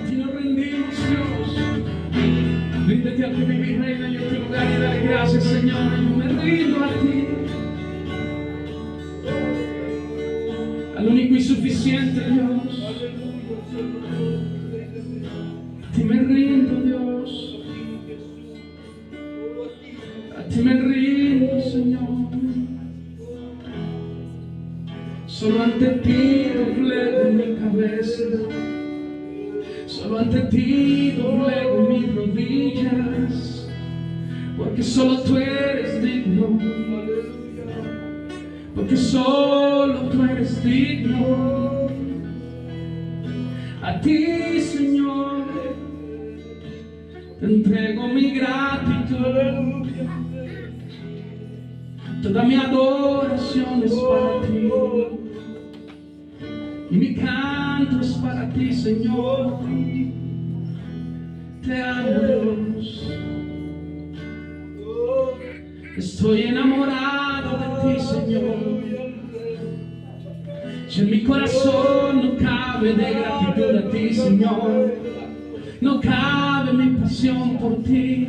ti nos rendimos, Dios. Ríndete a ti, mi reina, en tu lugar y dale gracias, Señor. Yo me rindo a ti, al único y suficiente Dios. A ti me rindo, Dios. A ti me rindo, Señor. Solo ante ti doblego mi cabeza. Solo ante ti doblego mis rodillas. Porque solo tú eres digno. Porque solo tú eres digno. A ti, Señor, te entrego mi gratitud. Toda mi adoración es para ti. Y mi canto es para ti, Señor. Te amo, Dios. Estoy enamorado de ti, Señor. Si en mi corazón no cabe de gratitud a ti, Señor, no cabe mi pasión por ti.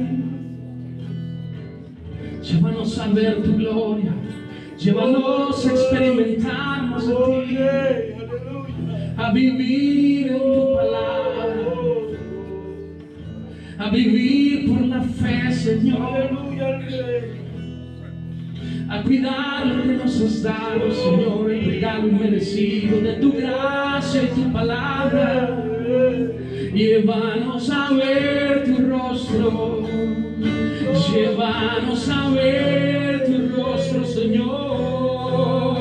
Llévanos a ver tu gloria, llévanos a experimentar más de ti, a vivir en tu palabra, a vivir por la fe, Señor, a cuidar lo que nos has dado, Señor, el regalo inmerecido de tu gracia y tu palabra. Llévanos a ver tu rostro, llévanos a ver tu rostro, Señor.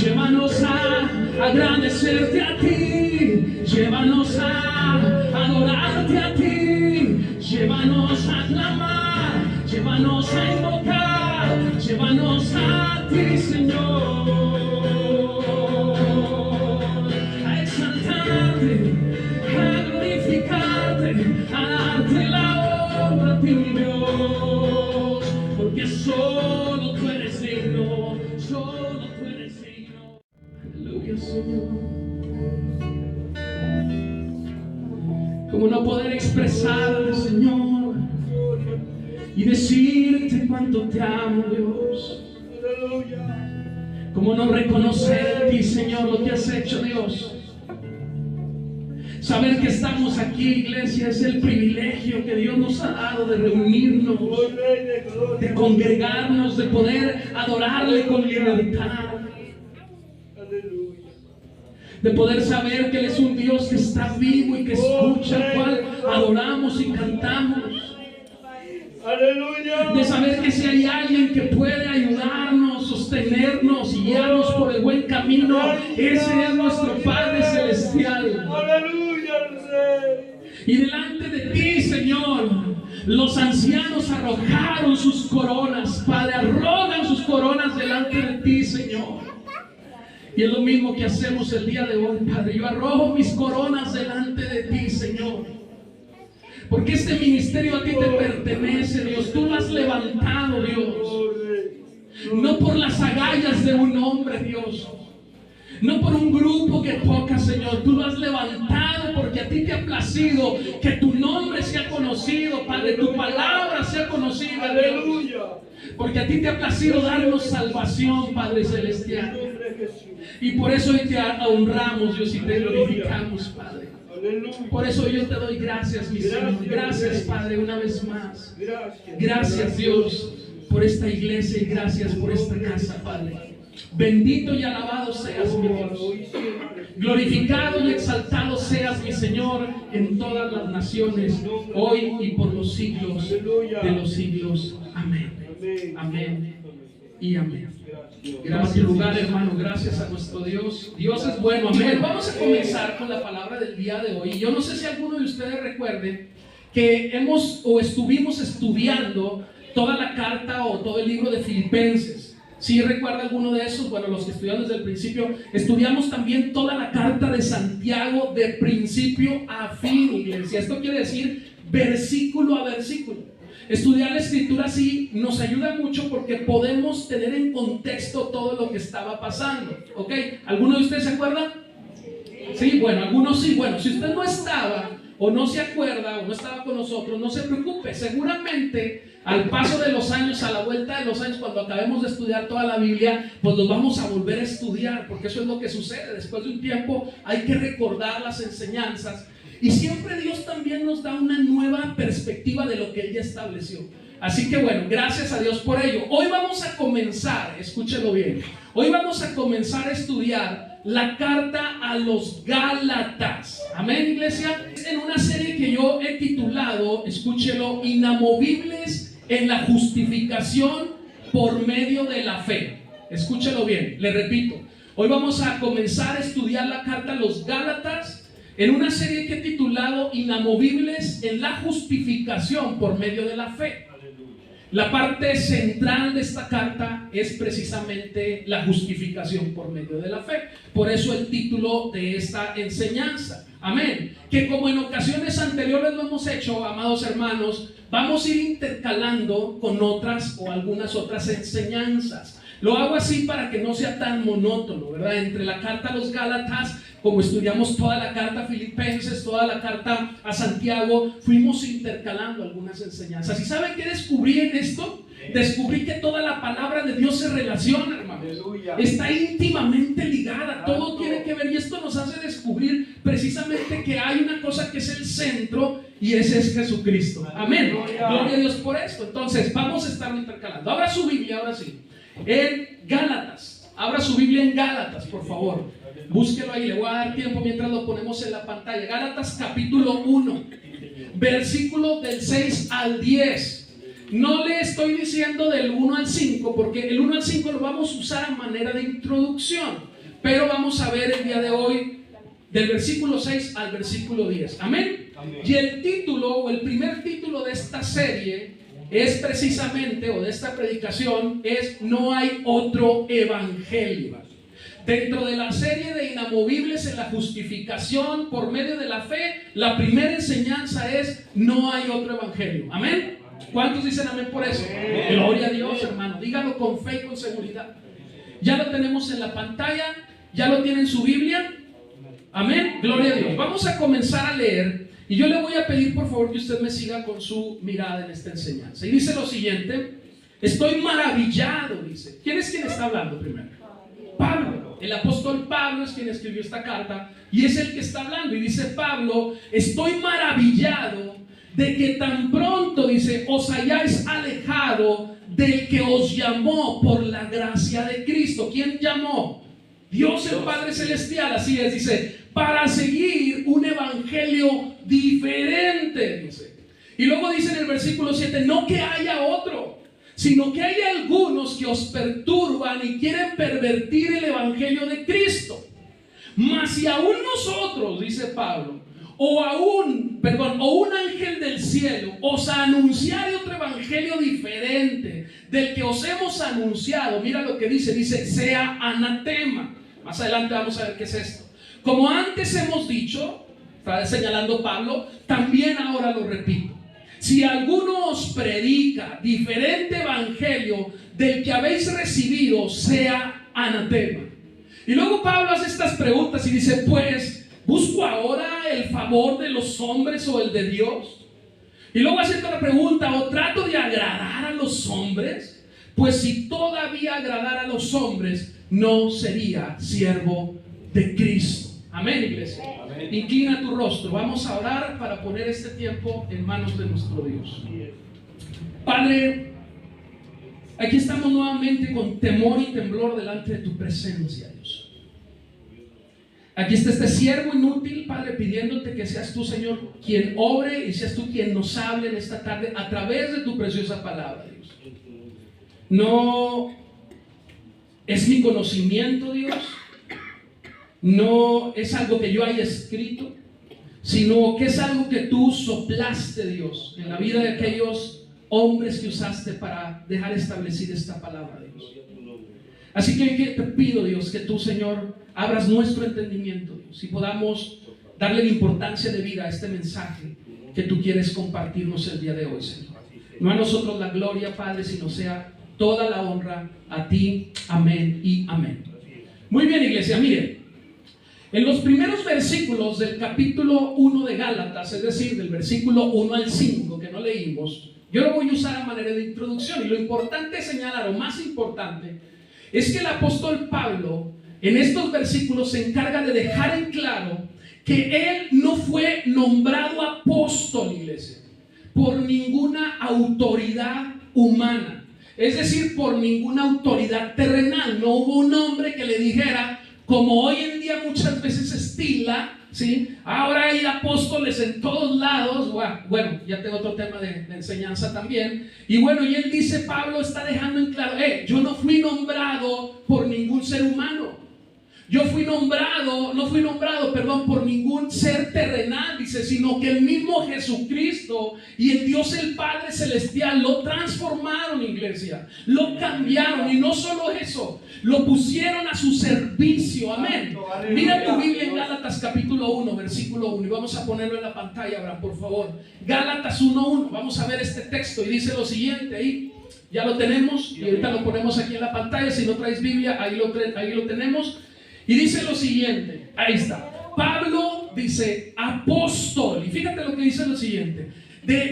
Llévanos a agradecerte a ti, llévanos a adorarte a ti, llévanos a clamar, llévanos a invocar, llévanos a ti, Señor, a exaltarte, a glorificarte, a darte la honra a ti, Dios, porque solo tú eres digno, solo tú eres digno. Aleluya, Señor. Como no poder expresarte, Señor, y decirte cuánto te amo, Dios. Como no reconocer en ti, Señor, lo que has hecho, Dios. Saber que estamos aquí, iglesia, es el privilegio que Dios nos ha dado de reunirnos, de congregarnos, de poder adorarle con libertad, de poder saber que Él es un Dios que está vivo y que escucha, al cual adoramos y cantamos. De saber que si hay alguien que puede ayudarnos, sostenernos y guiarnos por el buen camino, ese es nuestro Padre Celestial. Y delante de ti, Señor, los ancianos arrojaron sus coronas. Padre, arrojan sus coronas delante de ti, Señor. Y es lo mismo que hacemos el día de hoy, Padre. Yo arrojo mis coronas delante de ti, Señor, porque este ministerio a ti te pertenece, Dios. Tú lo has levantado, Dios, no por las agallas de un hombre, Dios, no por un grupo que toca, Señor. Tú lo has levantado porque a ti te ha placido que tu nombre sea conocido, Padre, tu palabra sea conocida, aleluya, porque a ti te ha placido darnos salvación, Padre Celestial. Y por eso hoy te honramos, Dios, y te glorificamos, Padre. Por eso yo te doy gracias, mi Señor. Gracias, Padre, una vez más. Gracias, Dios, por esta iglesia y gracias por esta casa, Padre. Bendito y alabado seas, mi Dios. Glorificado y exaltado seas, mi Señor, en todas las naciones, hoy y por los siglos de los siglos. Amén. Amén y amén. Gracias, lugar, hermano. Gracias a nuestro Dios. Dios es bueno. Amén. Vamos a comenzar con la palabra del día de hoy. Yo no sé si alguno de ustedes recuerde que estuvimos estudiando toda la carta o todo el libro de Filipenses. Si recuerda alguno de esos, bueno, los que estudiamos desde el principio, estudiamos también toda la carta de Santiago de principio a fin, iglesia. Esto quiere decir versículo a versículo. Estudiar la escritura sí nos ayuda mucho porque podemos tener en contexto todo lo que estaba pasando. ¿Ok? ¿Alguno de ustedes se acuerda? Sí, bueno, algunos sí. Bueno, si usted no estaba o no se acuerda o no estaba con nosotros, no se preocupe. Seguramente al paso de los años, a la vuelta de los años, cuando acabemos de estudiar toda la Biblia, pues los vamos a volver a estudiar, porque eso es lo que sucede. Después de un tiempo hay que recordar las enseñanzas, y siempre Dios también nos da una nueva perspectiva de lo que Él ya estableció. Así que bueno, gracias a Dios por ello. Hoy vamos a comenzar, escúchelo bien, hoy vamos a comenzar a estudiar la carta a los Gálatas. Amén, iglesia. En una serie que yo he titulado, escúchelo, Inamovibles en la justificación por medio de la fe. Escúchelo bien, le repito. Hoy vamos a comenzar a estudiar la carta a los Gálatas en una serie que he titulado Inamovibles en la justificación por medio de la fe. La parte central de esta carta es precisamente la justificación por medio de la fe. Por eso el título de esta enseñanza. Amén. Que como en ocasiones anteriores lo hemos hecho, amados hermanos, vamos a ir intercalando con otras o algunas otras enseñanzas. Lo hago así para que no sea tan monótono, ¿verdad? Entre la carta a los Gálatas, como estudiamos toda la carta a Filipenses, toda la carta a Santiago, fuimos intercalando algunas enseñanzas. ¿Y saben qué descubrí en esto? Descubrí que toda la palabra de Dios se relaciona, hermanos. Está íntimamente ligada, todo tiene que ver, y esto nos hace descubrir precisamente que hay una cosa que es el centro, y ese es Jesucristo. Amén. Gloria a Dios por esto. Entonces, vamos a estar intercalando. Abra su Biblia, ahora sí, en Gálatas. Abra su Biblia en Gálatas, por favor. Búsquelo ahí, le voy a dar tiempo mientras lo ponemos en la pantalla. Gálatas capítulo 1, versículo del 6 al 10. No le estoy diciendo del 1 al 5, porque el 1 al 5 lo vamos a usar a manera de introducción, pero vamos a ver el día de hoy del versículo 6 al versículo 10. Amén. Y el título, o el primer título de esta serie es precisamente, o de esta predicación, es No hay otro evangelio. Dentro de la serie de Inamovibles en la justificación por medio de la fe, la primera enseñanza es no hay otro evangelio. Amén. ¿Cuántos dicen amén por eso? Gloria a Dios, hermano. Dígalo con fe y con seguridad. Ya lo tenemos en la pantalla, ya lo tiene en su Biblia. Amén. Gloria a Dios. Vamos a comenzar a leer, y yo le voy a pedir por favor que usted me siga con su mirada en esta enseñanza. Y dice lo siguiente: estoy maravillado, dice. ¿Quién es quien está hablando primero? Pablo. El apóstol Pablo es quien escribió esta carta, y es el que está hablando. Y dice Pablo: estoy maravillado de que tan pronto, dice, os hayáis alejado del que os llamó por la gracia de Cristo. ¿Quién llamó? Dios el Padre Celestial. Así es, dice, para seguir un evangelio diferente, dice. Y luego dice en el versículo 7, no que haya otro, sino que hay algunos que os perturban y quieren pervertir el evangelio de Cristo. Mas si aún nosotros, dice Pablo, o un ángel del cielo os anunciare otro evangelio diferente del que os hemos anunciado, mira lo que dice, sea anatema. Más adelante vamos a ver qué es esto. Como antes hemos dicho, está señalando Pablo, también ahora lo repito. Si alguno os predica diferente evangelio del que habéis recibido, sea anatema. Y luego Pablo hace estas preguntas y dice, pues, ¿busco ahora el favor de los hombres o el de Dios? Y luego hace otra pregunta, ¿o trato de agradar a los hombres? Pues si todavía agradara a los hombres, no sería siervo de Cristo. Amén, iglesia. Amén. Inclina tu rostro. Vamos a orar para poner este tiempo en manos de nuestro Dios. Padre, aquí estamos nuevamente con temor y temblor delante de tu presencia, Dios. Aquí está este siervo inútil, Padre, pidiéndote que seas tú, Señor, quien obre y seas tú quien nos hable en esta tarde a través de tu preciosa palabra, Dios. No es mi conocimiento, Dios. No es algo que yo haya escrito, sino que es algo que tú soplaste, Dios, en la vida de aquellos hombres que usaste para dejar establecida esta palabra, Dios. Así que hoy te pido, Dios, que tú, Señor, abras nuestro entendimiento, Dios, y podamos darle la importancia de vida a este mensaje que tú quieres compartirnos el día de hoy, Señor. No a nosotros la gloria, Padre, sino sea toda la honra a ti. Amén y amén. Muy bien, iglesia, miren. En los primeros versículos del capítulo 1 de Gálatas, es decir, del versículo 1 al 5 que no leímos, yo lo voy a usar a manera de introducción, y lo importante es señalar, lo más importante, es que el apóstol Pablo en estos versículos se encarga de dejar en claro que él no fue nombrado apóstol, iglesia, por ninguna autoridad humana, es decir, por ninguna autoridad terrenal. No hubo un hombre que le dijera, como hoy en día muchas veces estila, ¿sí? Ahora hay apóstoles en todos lados. Bueno, ya tengo otro tema de enseñanza también. Y bueno, y él dice, Pablo está dejando en claro, yo no fui nombrado por ningún ser humano. Yo no fui nombrado, por ningún ser terrenal, dice, sino que el mismo Jesucristo y el Dios el Padre Celestial lo transformaron, iglesia, lo cambiaron, y no solo eso, lo pusieron a su servicio, amén. Mira tu Biblia en Gálatas capítulo 1, versículo 1, y vamos a ponerlo en la pantalla, Abraham, por favor. Gálatas 1:1, vamos a ver este texto, y dice lo siguiente, ahí ya lo tenemos, y ahorita lo ponemos aquí en la pantalla. Si no traes Biblia, ahí lo tenemos. Y dice lo siguiente, ahí está. Pablo dice, apóstol, y fíjate lo que dice lo siguiente,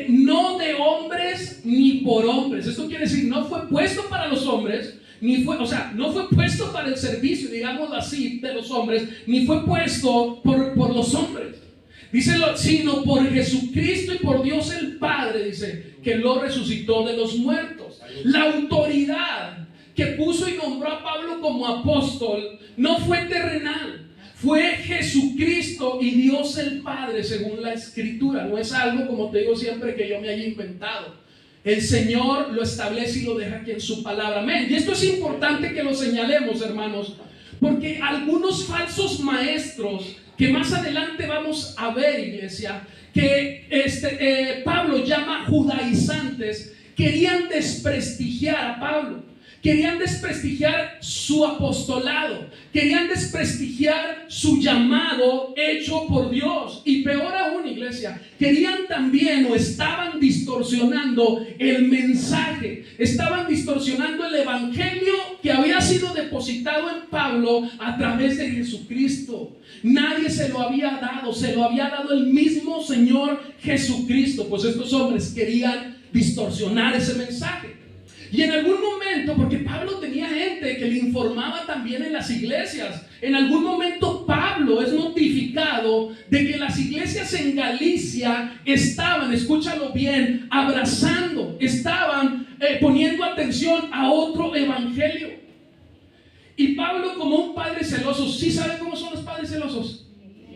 no de hombres ni por hombres. Esto quiere decir, no fue puesto para los hombres, no fue puesto para el servicio, digámoslo así, de los hombres, ni fue puesto por los hombres. Dice, sino por Jesucristo y por Dios el Padre, dice, que lo resucitó de los muertos. La autoridad que puso y nombró a Pablo como apóstol no fue terrenal, fue Jesucristo y Dios el Padre, según la Escritura. No es algo, como te digo siempre, que yo me haya inventado. El Señor lo establece y lo deja aquí en su palabra, amén. Y esto es importante que lo señalemos, hermanos, porque algunos falsos maestros, que más adelante vamos a ver, iglesia, que Pablo llama judaizantes, querían desprestigiar a Pablo. Querían desprestigiar su apostolado, querían desprestigiar su llamado hecho por Dios, y peor aún, iglesia, querían también, o estaban distorsionando el mensaje, estaban distorsionando el evangelio que había sido depositado en Pablo a través de Jesucristo. Nadie se lo había dado, se lo había dado el mismo Señor Jesucristo. Pues estos hombres querían distorsionar ese mensaje. Y en algún momento, porque Pablo tenía gente que le informaba también en las iglesias, en algún momento Pablo es notificado de que las iglesias en Galicia estaban, escúchalo bien, abrazando, estaban poniendo atención a otro evangelio. Y Pablo, como un padre celoso, ¿sí saben cómo son los padres celosos?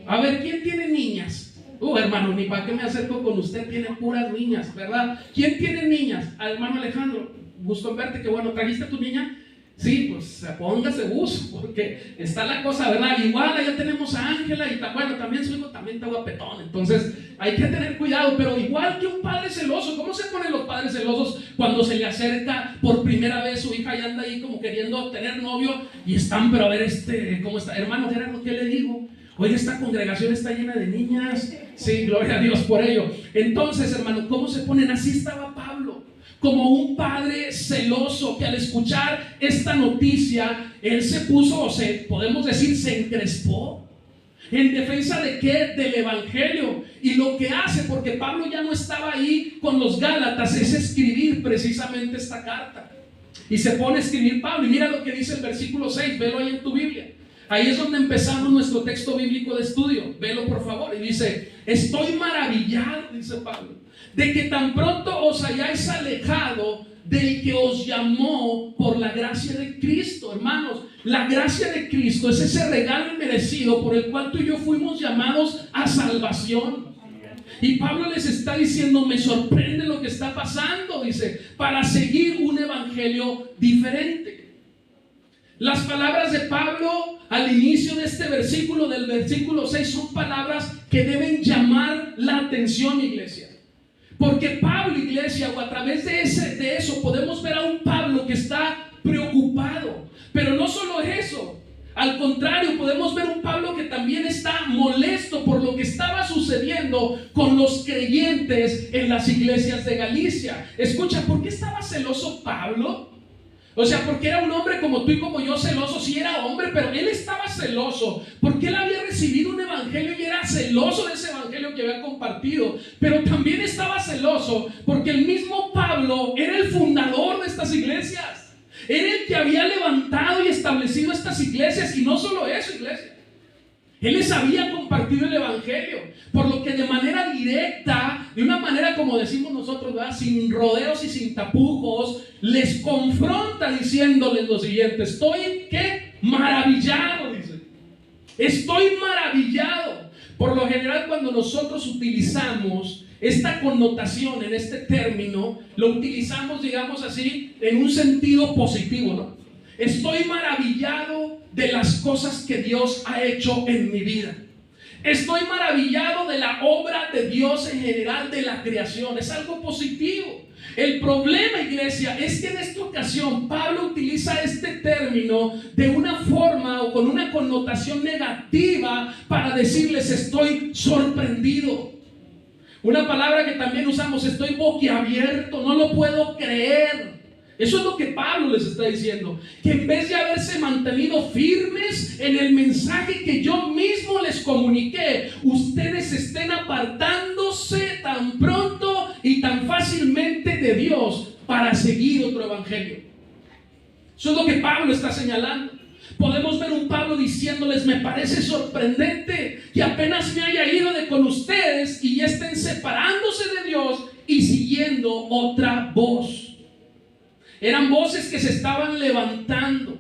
A ver, ¿quién tiene niñas? Hermano, ni para qué me acerco con usted, tiene puras niñas, ¿verdad? ¿Quién tiene niñas? Hermano Alejandro, gusto en verte, que bueno, ¿trajiste a tu niña? Sí, pues póngase uso, porque está la cosa, ¿verdad? Igual allá tenemos a Ángela, y bueno, también su hijo también está guapetón, entonces hay que tener cuidado. Pero igual que un padre celoso, ¿cómo se ponen los padres celosos cuando se le acerca por primera vez su hija y anda ahí como queriendo tener novio, y están, pero a ver, ¿cómo está? Hermano Gerardo, ¿qué le digo? Oye, esta congregación está llena de niñas. Sí, gloria a Dios por ello. Entonces, hermano, ¿cómo se ponen? Así estaba Pablo, como un padre celoso, que al escuchar esta noticia, él se puso, podemos decir, se encrespó. ¿En defensa de qué? Del evangelio. Y lo que hace, porque Pablo ya no estaba ahí con los Gálatas, es escribir precisamente esta carta. Y se pone a escribir Pablo. Y mira lo que dice el versículo 6, velo ahí en tu Biblia. Ahí es donde empezamos nuestro texto bíblico de estudio. Velo por favor. Y dice, estoy maravillado, dice Pablo, de que tan pronto os hayáis alejado del que os llamó por la gracia de Cristo. Hermanos, la gracia de Cristo es ese regalo inmerecido por el cual tú y yo fuimos llamados a salvación. Y Pablo les está diciendo, me sorprende lo que está pasando, dice, para seguir un evangelio diferente. Las palabras de Pablo al inicio de este versículo, del versículo 6, son palabras que deben llamar la atención, iglesia. Porque Pablo, iglesia, o a través de eso podemos ver a un Pablo que está preocupado. Pero no solo eso, al contrario, podemos ver un Pablo que también está molesto por lo que estaba sucediendo con los creyentes en las iglesias de Galicia. Escucha, ¿por qué estaba celoso Pablo? O sea, porque era un hombre como tú y como yo, celoso. Sí era hombre, pero él estaba celoso porque él había recibido un evangelio y era celoso de ese evangelio que había compartido. Pero también estaba celoso porque el mismo Pablo era el fundador de estas iglesias. Era el que había levantado y establecido estas iglesias. Y no solo eso, iglesia, él les había compartido el evangelio, por lo que de manera directa, de una manera como decimos nosotros, ¿verdad?, sin rodeos y sin tapujos, les confronta diciéndoles lo siguiente: estoy, ¿qué?, maravillado, dice. Estoy maravillado. Por lo general, cuando nosotros utilizamos esta connotación en este término, lo utilizamos, digamos así, en un sentido positivo, ¿no? Estoy maravillado de las cosas que Dios ha hecho en mi vida. Estoy maravillado de la obra de Dios en general, de la creación. Es algo positivo. El problema, iglesia, es que en esta ocasión Pablo utiliza este término de una forma o con una connotación negativa para decirles: estoy sorprendido. Una palabra que también usamos: estoy boquiabierto, no lo puedo creer. Eso es lo que Pablo les está diciendo, que en vez de haberse mantenido firmes en el mensaje que yo mismo les comuniqué, ustedes estén apartándose tan pronto y tan fácilmente de Dios para seguir otro evangelio. Eso es lo que Pablo está señalando. Podemos ver un Pablo diciéndoles: me parece sorprendente que apenas me haya ido de con ustedes y ya estén separándose de Dios y siguiendo otra voz. Eran voces que se estaban levantando,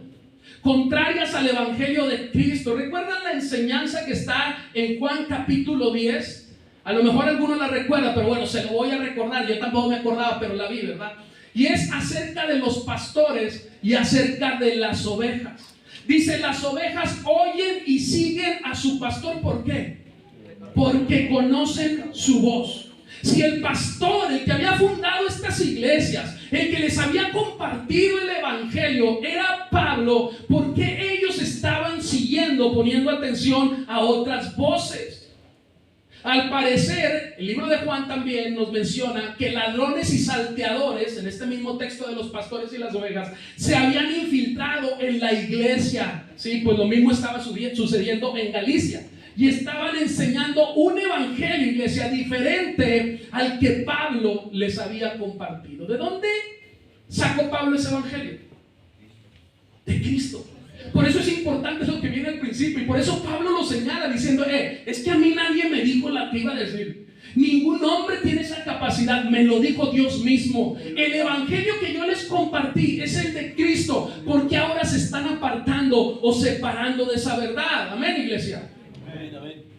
contrarias al evangelio de Cristo. ¿Recuerdan la enseñanza que está en Juan capítulo 10? A lo mejor alguno la recuerda, pero bueno, se lo voy a recordar. Yo tampoco me acordaba, pero la vi, ¿verdad? Y es acerca de los pastores y acerca de las ovejas. Dice: las ovejas oyen y siguen a su pastor. ¿Por qué? Porque conocen su voz. Si el pastor, el que había fundado estas iglesias, el que les había compartido el evangelio era Pablo, ¿por qué ellos estaban siguiendo, poniendo atención a otras voces? Al parecer, el libro de Juan también nos menciona que ladrones y salteadores, en este mismo texto de los pastores y las ovejas, se habían infiltrado en la iglesia. Sí, pues lo mismo estaba sucediendo en Galicia. Y estaban enseñando un evangelio, iglesia, diferente al que Pablo les había compartido. ¿De dónde sacó Pablo ese evangelio? De Cristo. Por eso es importante lo que viene al principio. Y por eso Pablo lo señala diciendo: es que a mí nadie me dijo la que iba a decir. Ningún hombre tiene esa capacidad, me lo dijo Dios mismo. El evangelio que yo les compartí es el de Cristo. Porque ahora se están apartando o separando de esa verdad. Amén, iglesia.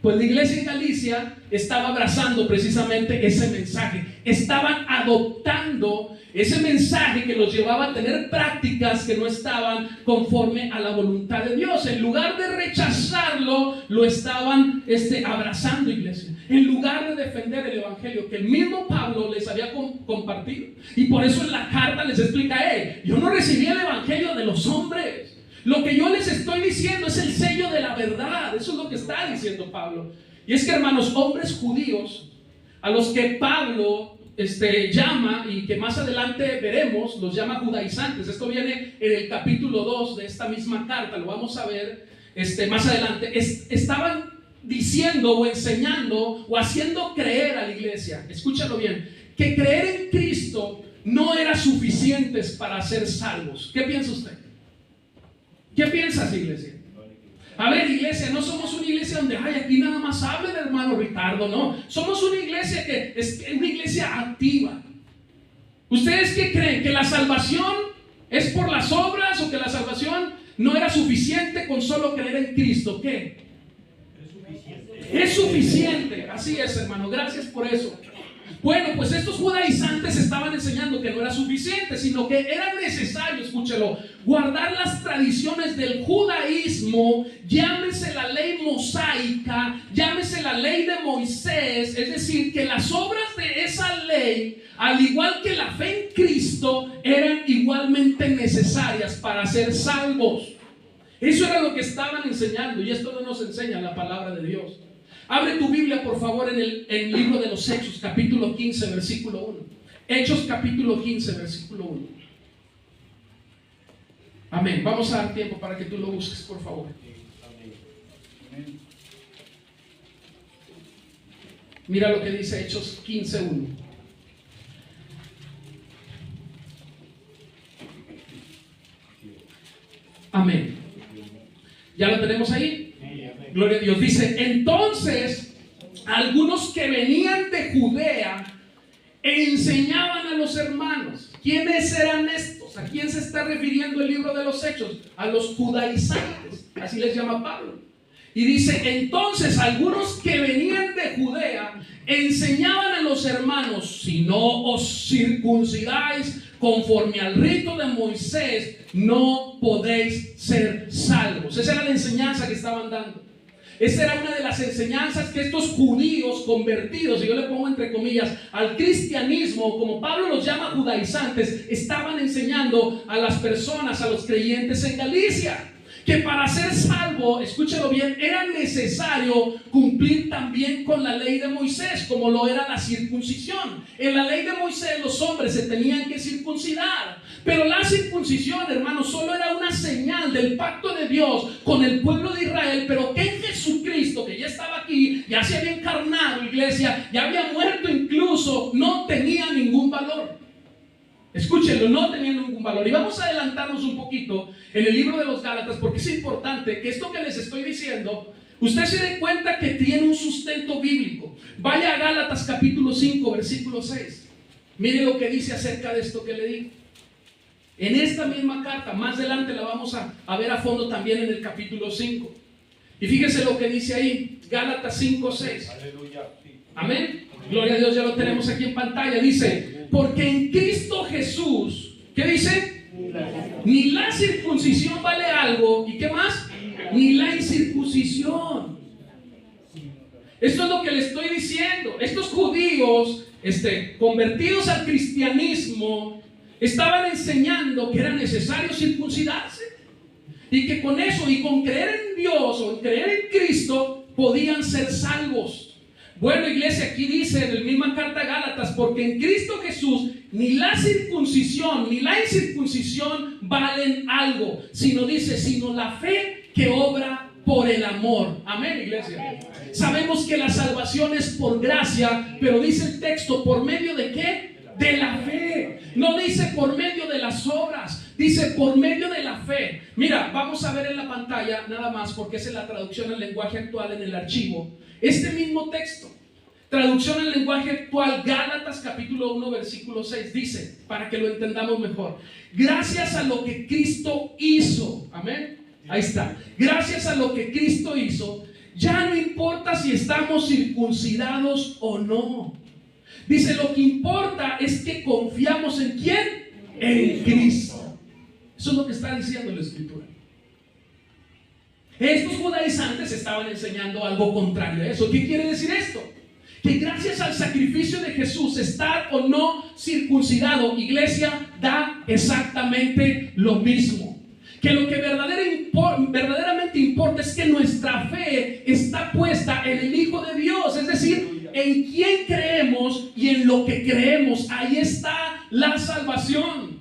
Pues la iglesia en Galicia estaba abrazando precisamente ese mensaje. Estaban adoptando ese mensaje que los llevaba a tener prácticas que no estaban conforme a la voluntad de Dios. En lugar de rechazarlo, lo estaban abrazando, iglesia. En lugar de defender el evangelio que el mismo Pablo les había compartido. Y por eso en la carta les explica: yo no recibí el evangelio de los hombres. Lo que yo les estoy diciendo es el sello de la verdad. Eso es lo que está diciendo Pablo. Y es que, hermanos, hombres judíos a los que Pablo llama, y que más adelante veremos, los llama judaizantes. Esto viene en el capítulo 2 de esta misma carta, lo vamos a ver más adelante. Estaban diciendo o enseñando o haciendo creer a la iglesia, escúchalo bien, que creer en Cristo no era suficiente para ser salvos. ¿Qué piensa usted? ¿Qué piensas, iglesia? A ver, iglesia, no somos una iglesia donde aquí nada más hable del hermano Ricardo, no. Somos una iglesia que es una iglesia activa. ¿Ustedes qué creen? ¿Que la salvación es por las obras o que la salvación no era suficiente con solo creer en Cristo? ¿Qué? Es suficiente. Así es, hermano. Gracias por eso. Bueno, pues estos judaizantes estaban enseñando que no era suficiente, sino que era necesario, escúchelo, guardar las tradiciones del judaísmo, llámese la ley mosaica, llámese la ley de Moisés, es decir, que las obras de esa ley, al igual que la fe en Cristo, eran igualmente necesarias para ser salvos. Eso era lo que estaban enseñando, y esto no nos enseña la palabra de Dios. Abre tu Biblia, por favor, en el libro de los Hechos, capítulo 15, versículo 1. Hechos, capítulo 15, versículo 1. Amén. Vamos a dar tiempo para que tú lo busques, por favor. Mira lo que dice Hechos 15:1. Amén. ¿Ya lo tenemos ahí? Gloria a Dios. Dice, entonces, algunos que venían de Judea enseñaban a los hermanos. ¿Quiénes eran estos? ¿A quién se está refiriendo el libro de los Hechos? A los judaizantes, así les llama Pablo. Y dice, entonces algunos que venían de Judea enseñaban a los hermanos, si no os circuncidáis conforme al rito de Moisés, no podéis ser salvos. Esa era la enseñanza que estaban dando. Esa era una de las enseñanzas que estos judíos convertidos, y yo le pongo entre comillas, al cristianismo, como Pablo los llama judaizantes, estaban enseñando a las personas, a los creyentes en Galicia. Que para ser salvo, escúchelo bien, era necesario cumplir también con la ley de Moisés, como lo era la circuncisión. En la ley de Moisés los hombres se tenían que circuncidar, pero la circuncisión, hermanos, solo era una señal del pacto de Dios con el pueblo de Israel, pero que en Jesucristo, que ya estaba aquí, ya se había encarnado, iglesia, ya había muerto incluso, no tenía ningún valor. Escúchenlo, no tenía ningún valor. Y vamos a adelantarnos un poquito en el libro de los Gálatas, porque es importante que esto que les estoy diciendo, usted se dé cuenta que tiene un sustento bíblico. Vaya a Gálatas capítulo 5, versículo 6. Mire lo que dice acerca de esto que le digo. En esta misma carta, más adelante la vamos a ver a fondo también en el capítulo 5. Y fíjese lo que dice ahí, Gálatas 5, 6. Aleluya. Amén. Gloria a Dios, ya lo tenemos aquí en pantalla. Dice, porque en Cristo Jesús, ¿qué dice? Ni la circuncisión vale algo. ¿Y qué más? Ni la incircuncisión. Esto es lo que le estoy diciendo. Estos judíos convertidos al cristianismo estaban enseñando que era necesario circuncidarse, y que con eso y con creer en Dios o en creer en Cristo podían ser salvos. Bueno, iglesia, aquí dice en la misma carta a Gálatas, porque en Cristo Jesús ni la circuncisión ni la incircuncisión valen algo, sino dice, sino la fe que obra por el amor. Amén, iglesia. Sabemos que la salvación es por gracia, pero dice el texto, ¿por medio de qué? De la fe. No dice por medio de las obras, dice por medio de la fe. Mira, vamos a ver en la pantalla nada más, porque esa es la traducción al lenguaje actual en el archivo. Este mismo texto, traducción al lenguaje actual, Gálatas capítulo 1 versículo 6, dice, para que lo entendamos mejor, gracias a lo que Cristo hizo, amén, ahí está, gracias a lo que Cristo hizo, ya no importa si estamos circuncidados o no. Dice, lo que importa es que confiamos en ¿quién? En Cristo. Eso es lo que está diciendo la Escritura. Estos judaizantes estaban enseñando algo contrario a eso. ¿Qué quiere decir esto? Que gracias al sacrificio de Jesús, estar o no circuncidado, iglesia, da exactamente lo mismo. Que lo que verdaderamente importa es que nuestra fe está puesta en el Hijo de Dios, es decir, en quién creemos y en lo que creemos. Ahí está la salvación.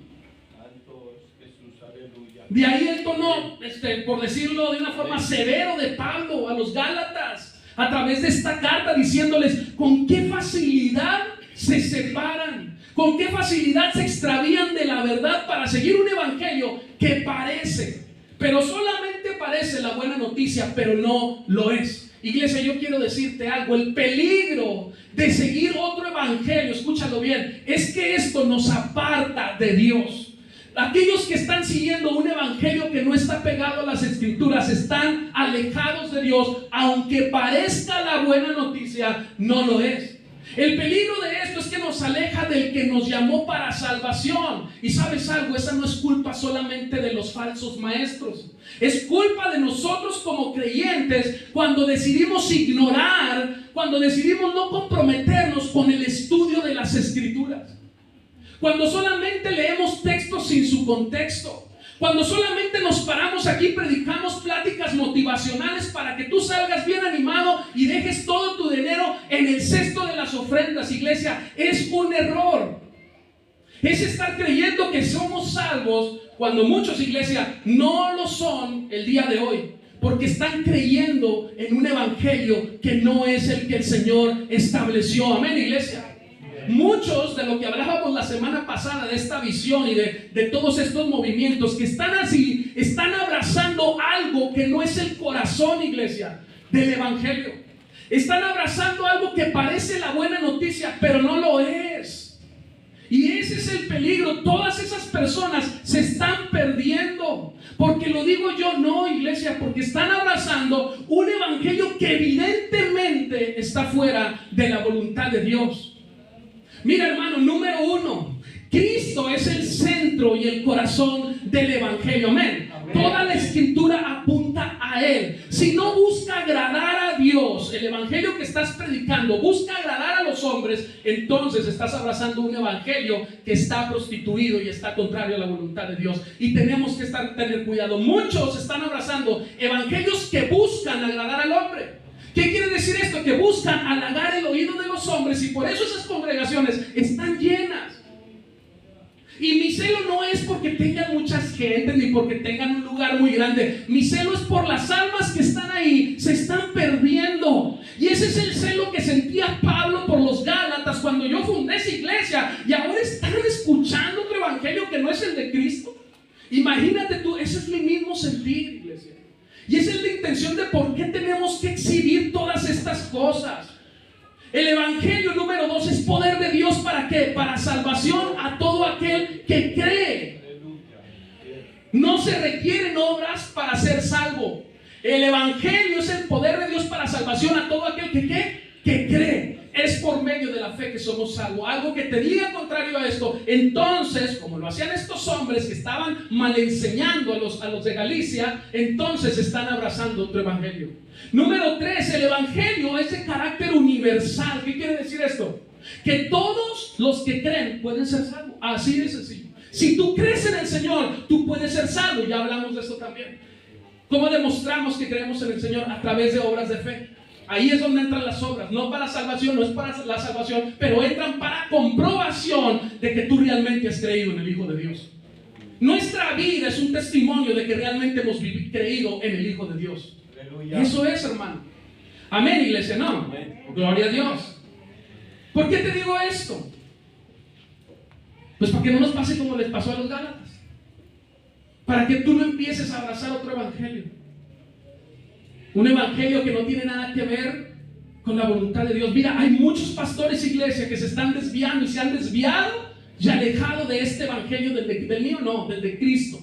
De ahí el tono, por decirlo de una forma severo, de Pablo a los Gálatas, a través de esta carta, diciéndoles con qué facilidad se separan, con qué facilidad se extravían de la verdad para seguir un evangelio que parece, pero solamente parece la buena noticia, pero no lo es. Iglesia, yo quiero decirte algo, el peligro de seguir otro evangelio, escúchalo bien, es que esto nos aparta de Dios. Aquellos que están siguiendo un evangelio que no está pegado a las escrituras están alejados de Dios, aunque parezca la buena noticia, no lo es. El peligro de esto es que nos aleja del que nos llamó para salvación. Y sabes algo, esa no es culpa solamente de los falsos maestros, es culpa de nosotros como creyentes cuando decidimos ignorar, cuando decidimos no comprometernos con el estudio de las escrituras. Cuando solamente leemos textos sin su contexto, cuando solamente nos paramos aquí y predicamos pláticas motivacionales para que tú salgas bien animado y dejes todo tu dinero en el cesto de las ofrendas, iglesia, es un error. Es estar creyendo que somos salvos cuando muchos, iglesia, no lo son el día de hoy, porque están creyendo en un evangelio que no es el que el Señor estableció. Amén, iglesia. Muchos de lo que hablábamos la semana pasada, de esta visión y de todos estos movimientos que están así, están abrazando algo que no es el corazón, iglesia, del evangelio. Están abrazando algo que parece la buena noticia, pero no lo es. Y ese es el peligro. Todas esas personas se están perdiendo. Porque lo digo yo, no, iglesia, porque están abrazando un evangelio que evidentemente está fuera de la voluntad de Dios. Mira, hermano, número uno, Cristo es el centro y el corazón del evangelio. Amén. Toda la escritura apunta a Él. Si no busca agradar a Dios, el evangelio que estás predicando busca agradar a los hombres, entonces estás abrazando un evangelio que está prostituido y está contrario a la voluntad de Dios. Y tenemos que tener cuidado. Muchos están abrazando evangelios que buscan agradar al hombre. ¿Qué quiere decir esto? Que buscan halagar el oído de los hombres, y por eso esas congregaciones están llenas. Y mi celo no es porque tengan muchas gentes ni porque tengan un lugar muy grande. Mi celo es por las almas que están ahí, se están perdiendo. Y ese es el celo que sentía Pablo por los Gálatas cuando yo fundé esa iglesia, y ahora están escuchando otro evangelio que no es el de Cristo. Imagínate tú, ese es mi mismo sentir, iglesia. Y esa es la intención de por qué tenemos que exhibir todas estas cosas. El evangelio número 2 es poder de Dios. ¿Para qué? Para salvación a todo aquel que cree. No se requieren obras para ser salvo. El evangelio es el poder de Dios para salvación a todo aquel que cree. Es por medio de la fe que somos salvos. Algo que te diga contrario a esto, entonces, como lo hacían estos hombres que estaban mal enseñando a los de Galicia, entonces están abrazando otro evangelio. Número 3, el evangelio es de carácter universal. ¿Qué quiere decir esto? Que todos los que creen pueden ser salvos. Así de sencillo. Si tú crees en el Señor, tú puedes ser salvo. Ya hablamos de esto también. ¿Cómo demostramos que creemos en el Señor? A través de obras de fe. Ahí es donde entran las obras, no para salvación, no es para la salvación, pero entran para comprobación de que tú realmente has creído en el Hijo de Dios. Nuestra vida es un testimonio de que realmente hemos creído en el Hijo de Dios. Aleluya. Eso es, hermano. Amén, iglesia, ¿no? Amén. Gloria a Dios. ¿Por qué te digo esto? Pues para que no nos pase como les pasó a los Gálatas. Para que tú no empieces a abrazar otro evangelio. Un evangelio que no tiene nada que ver con la voluntad de Dios. Mira, hay muchos pastores, iglesia, que se están desviando y se han desviado y alejado de este evangelio, del mío no, del de Cristo.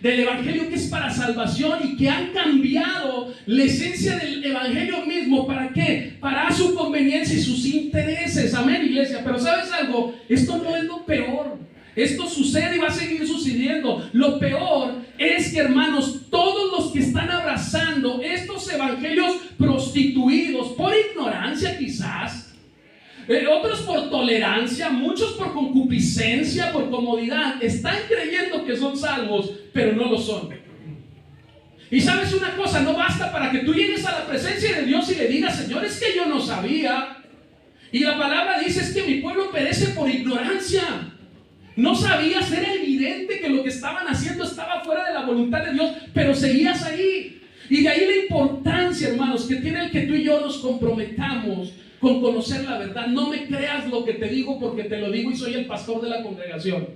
Del evangelio que es para salvación, y que han cambiado la esencia del evangelio mismo. ¿Para qué? Para su conveniencia y sus intereses. Amén, iglesia. Pero ¿sabes algo? Esto no es lo peor. Esto sucede y va a seguir sucediendo. Lo peor es que, hermanos, todos los que están abrazando estos evangelios prostituidos, por ignorancia quizás, otros por tolerancia, muchos por concupiscencia, por comodidad, están creyendo que son salvos, pero no lo son. Y sabes una cosa, no basta para que tú llegues a la presencia de Dios y le digas: Señor, es que yo no sabía. Y la palabra dice es que mi pueblo perece por ignorancia. No sabías, era evidente que lo que estaban haciendo estaba fuera de la voluntad de Dios, pero seguías ahí. Y de ahí la importancia, hermanos, que tiene el que tú y yo nos comprometamos con conocer la verdad. No me creas lo que te digo porque te lo digo y soy el pastor de la congregación.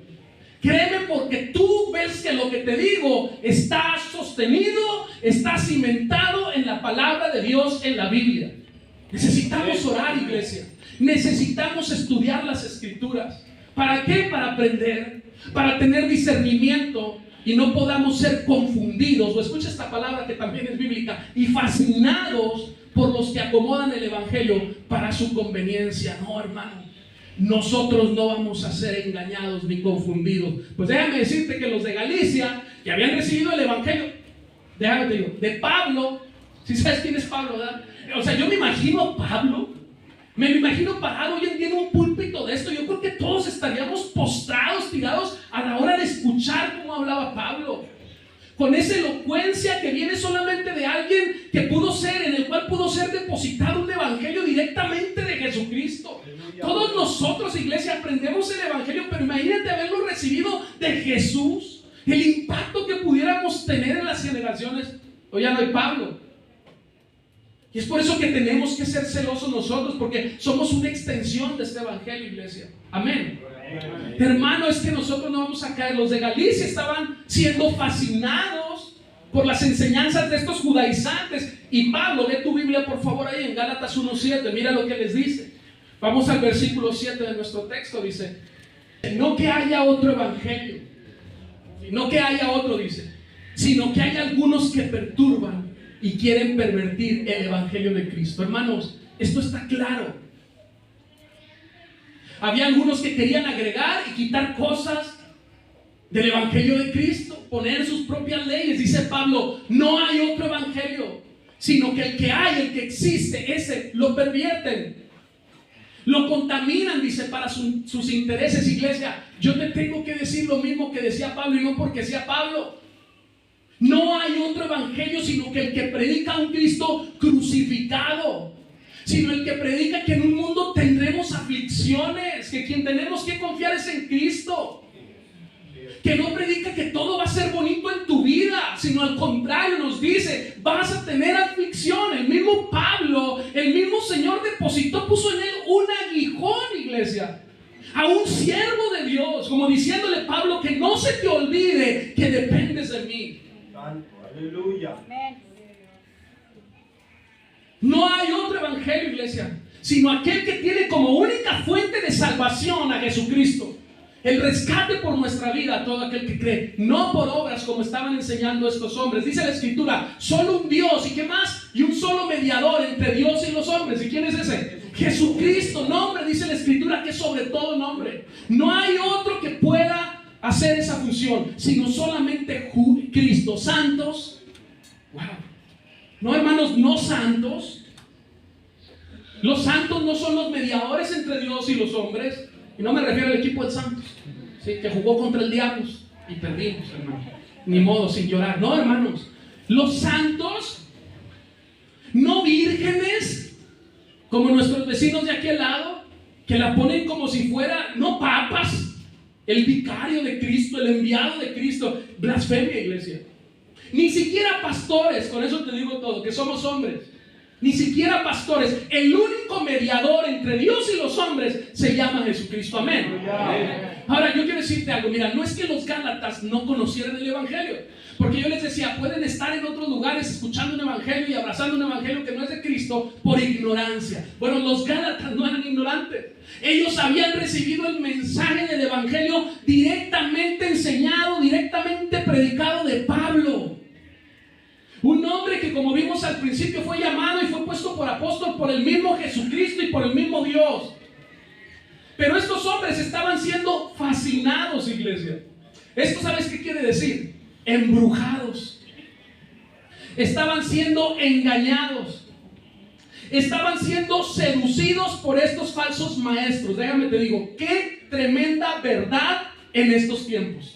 Créeme porque tú ves que lo que te digo está sostenido, está cimentado en la palabra de Dios, en la Biblia. Necesitamos orar, iglesia. Necesitamos estudiar las escrituras. ¿Para qué? Para aprender, para tener discernimiento y no podamos ser confundidos, o escucha esta palabra que también es bíblica, y fascinados por los que acomodan el evangelio para su conveniencia. No, hermano, nosotros no vamos a ser engañados ni confundidos. Pues déjame decirte que los de Galicia, que habían recibido el evangelio, déjame te digo, de Pablo. ¿Sí sabes quién es Pablo, verdad? O sea, yo me imagino Pablo. Me lo imagino parado hoy en día en un púlpito de esto. Yo creo que todos estaríamos postrados, tirados a la hora de escuchar cómo hablaba Pablo. con esa elocuencia que viene solamente de alguien que pudo ser, en el cual pudo ser depositado un evangelio directamente de Jesucristo. Todos nosotros, iglesia, aprendemos el evangelio, pero imagínate haberlo recibido de Jesús, el impacto que pudiéramos tener en las generaciones. Hoy ya no hay Pablo. Y es por eso que tenemos que ser celosos nosotros, porque somos una extensión de este evangelio, iglesia. Amén. Hermano, es que nosotros no vamos a caer. Los de Galicia estaban siendo fascinados por las enseñanzas de estos judaizantes. Y Pablo, ve tu Biblia por favor ahí en Gálatas 1:7, mira lo que les dice. Vamos al versículo 7 de nuestro texto. Dice: no que haya otro evangelio, no que haya otro, dice, sino que hay algunos que perturban y quieren pervertir el evangelio de Cristo. Hermanos, esto está claro. Había algunos que querían agregar y quitar cosas del evangelio de Cristo, poner sus propias leyes. Dice Pablo: no hay otro evangelio, sino que el que hay, el que existe, ese lo pervierten, lo contaminan, dice, para sus intereses. Iglesia, yo te tengo que decir lo mismo que decía Pablo, y no porque sea Pablo. No hay otro evangelio sino que el que predica a un Cristo crucificado, sino el que predica que en un mundo tendremos aflicciones, que quien tenemos que confiar es en Cristo, que no predica que todo va a ser bonito en tu vida, sino al contrario nos dice: vas a tener aflicción. El mismo Pablo, el mismo Señor depositó, puso en él un aguijón, iglesia, a un siervo de Dios, como diciéndole: Pablo, que no se te olvide que dependes de mí. Aleluya. No hay otro evangelio, iglesia, sino aquel que tiene como única fuente de salvación a Jesucristo, el rescate por nuestra vida a todo aquel que cree, no por obras como estaban enseñando estos hombres. Dice la Escritura: solo un Dios, ¿y qué más? Y un solo mediador entre Dios y los hombres. ¿Y quién es ese? Jesucristo. Nombre, dice la Escritura, que es sobre todo nombre. No hay otro que pueda hacer esa función, sino solamente Cristo. Santos, wow. No, hermanos, no santos. Los santos no son los mediadores entre Dios y los hombres. Y no me refiero al equipo de Santos, ¿sí?, que jugó contra el Diablos y perdimos, hermano. Ni modo, sin llorar. No, hermanos, los santos, no vírgenes como nuestros vecinos de aquel lado, que la ponen como si fuera, no papas, el vicario de Cristo, el enviado de Cristo. Blasfemia, iglesia. Ni siquiera pastores, con eso te digo todo, que somos hombres. Ni siquiera pastores. El único mediador entre Dios y los hombres se llama Jesucristo. Amén. Ahora yo quiero decirte algo. Mira, no es que los Gálatas no conocieran el evangelio, porque yo les decía: pueden estar en otros lugares escuchando un evangelio y abrazando un evangelio que no es de Cristo por ignorancia. Bueno, los Gálatas no eran ignorantes. Ellos habían recibido el mensaje del evangelio directamente enseñado, directamente predicado de Pablo, un hombre que, como vimos al principio, fue llamado y fue puesto por apóstol por el mismo Jesucristo y por el mismo Dios. Pero estos hombres estaban siendo fascinados, iglesia. ¿Esto sabes qué quiere decir? Embrujados. Estaban siendo engañados. Estaban siendo seducidos por estos falsos maestros. Déjame te digo, qué tremenda verdad en estos tiempos.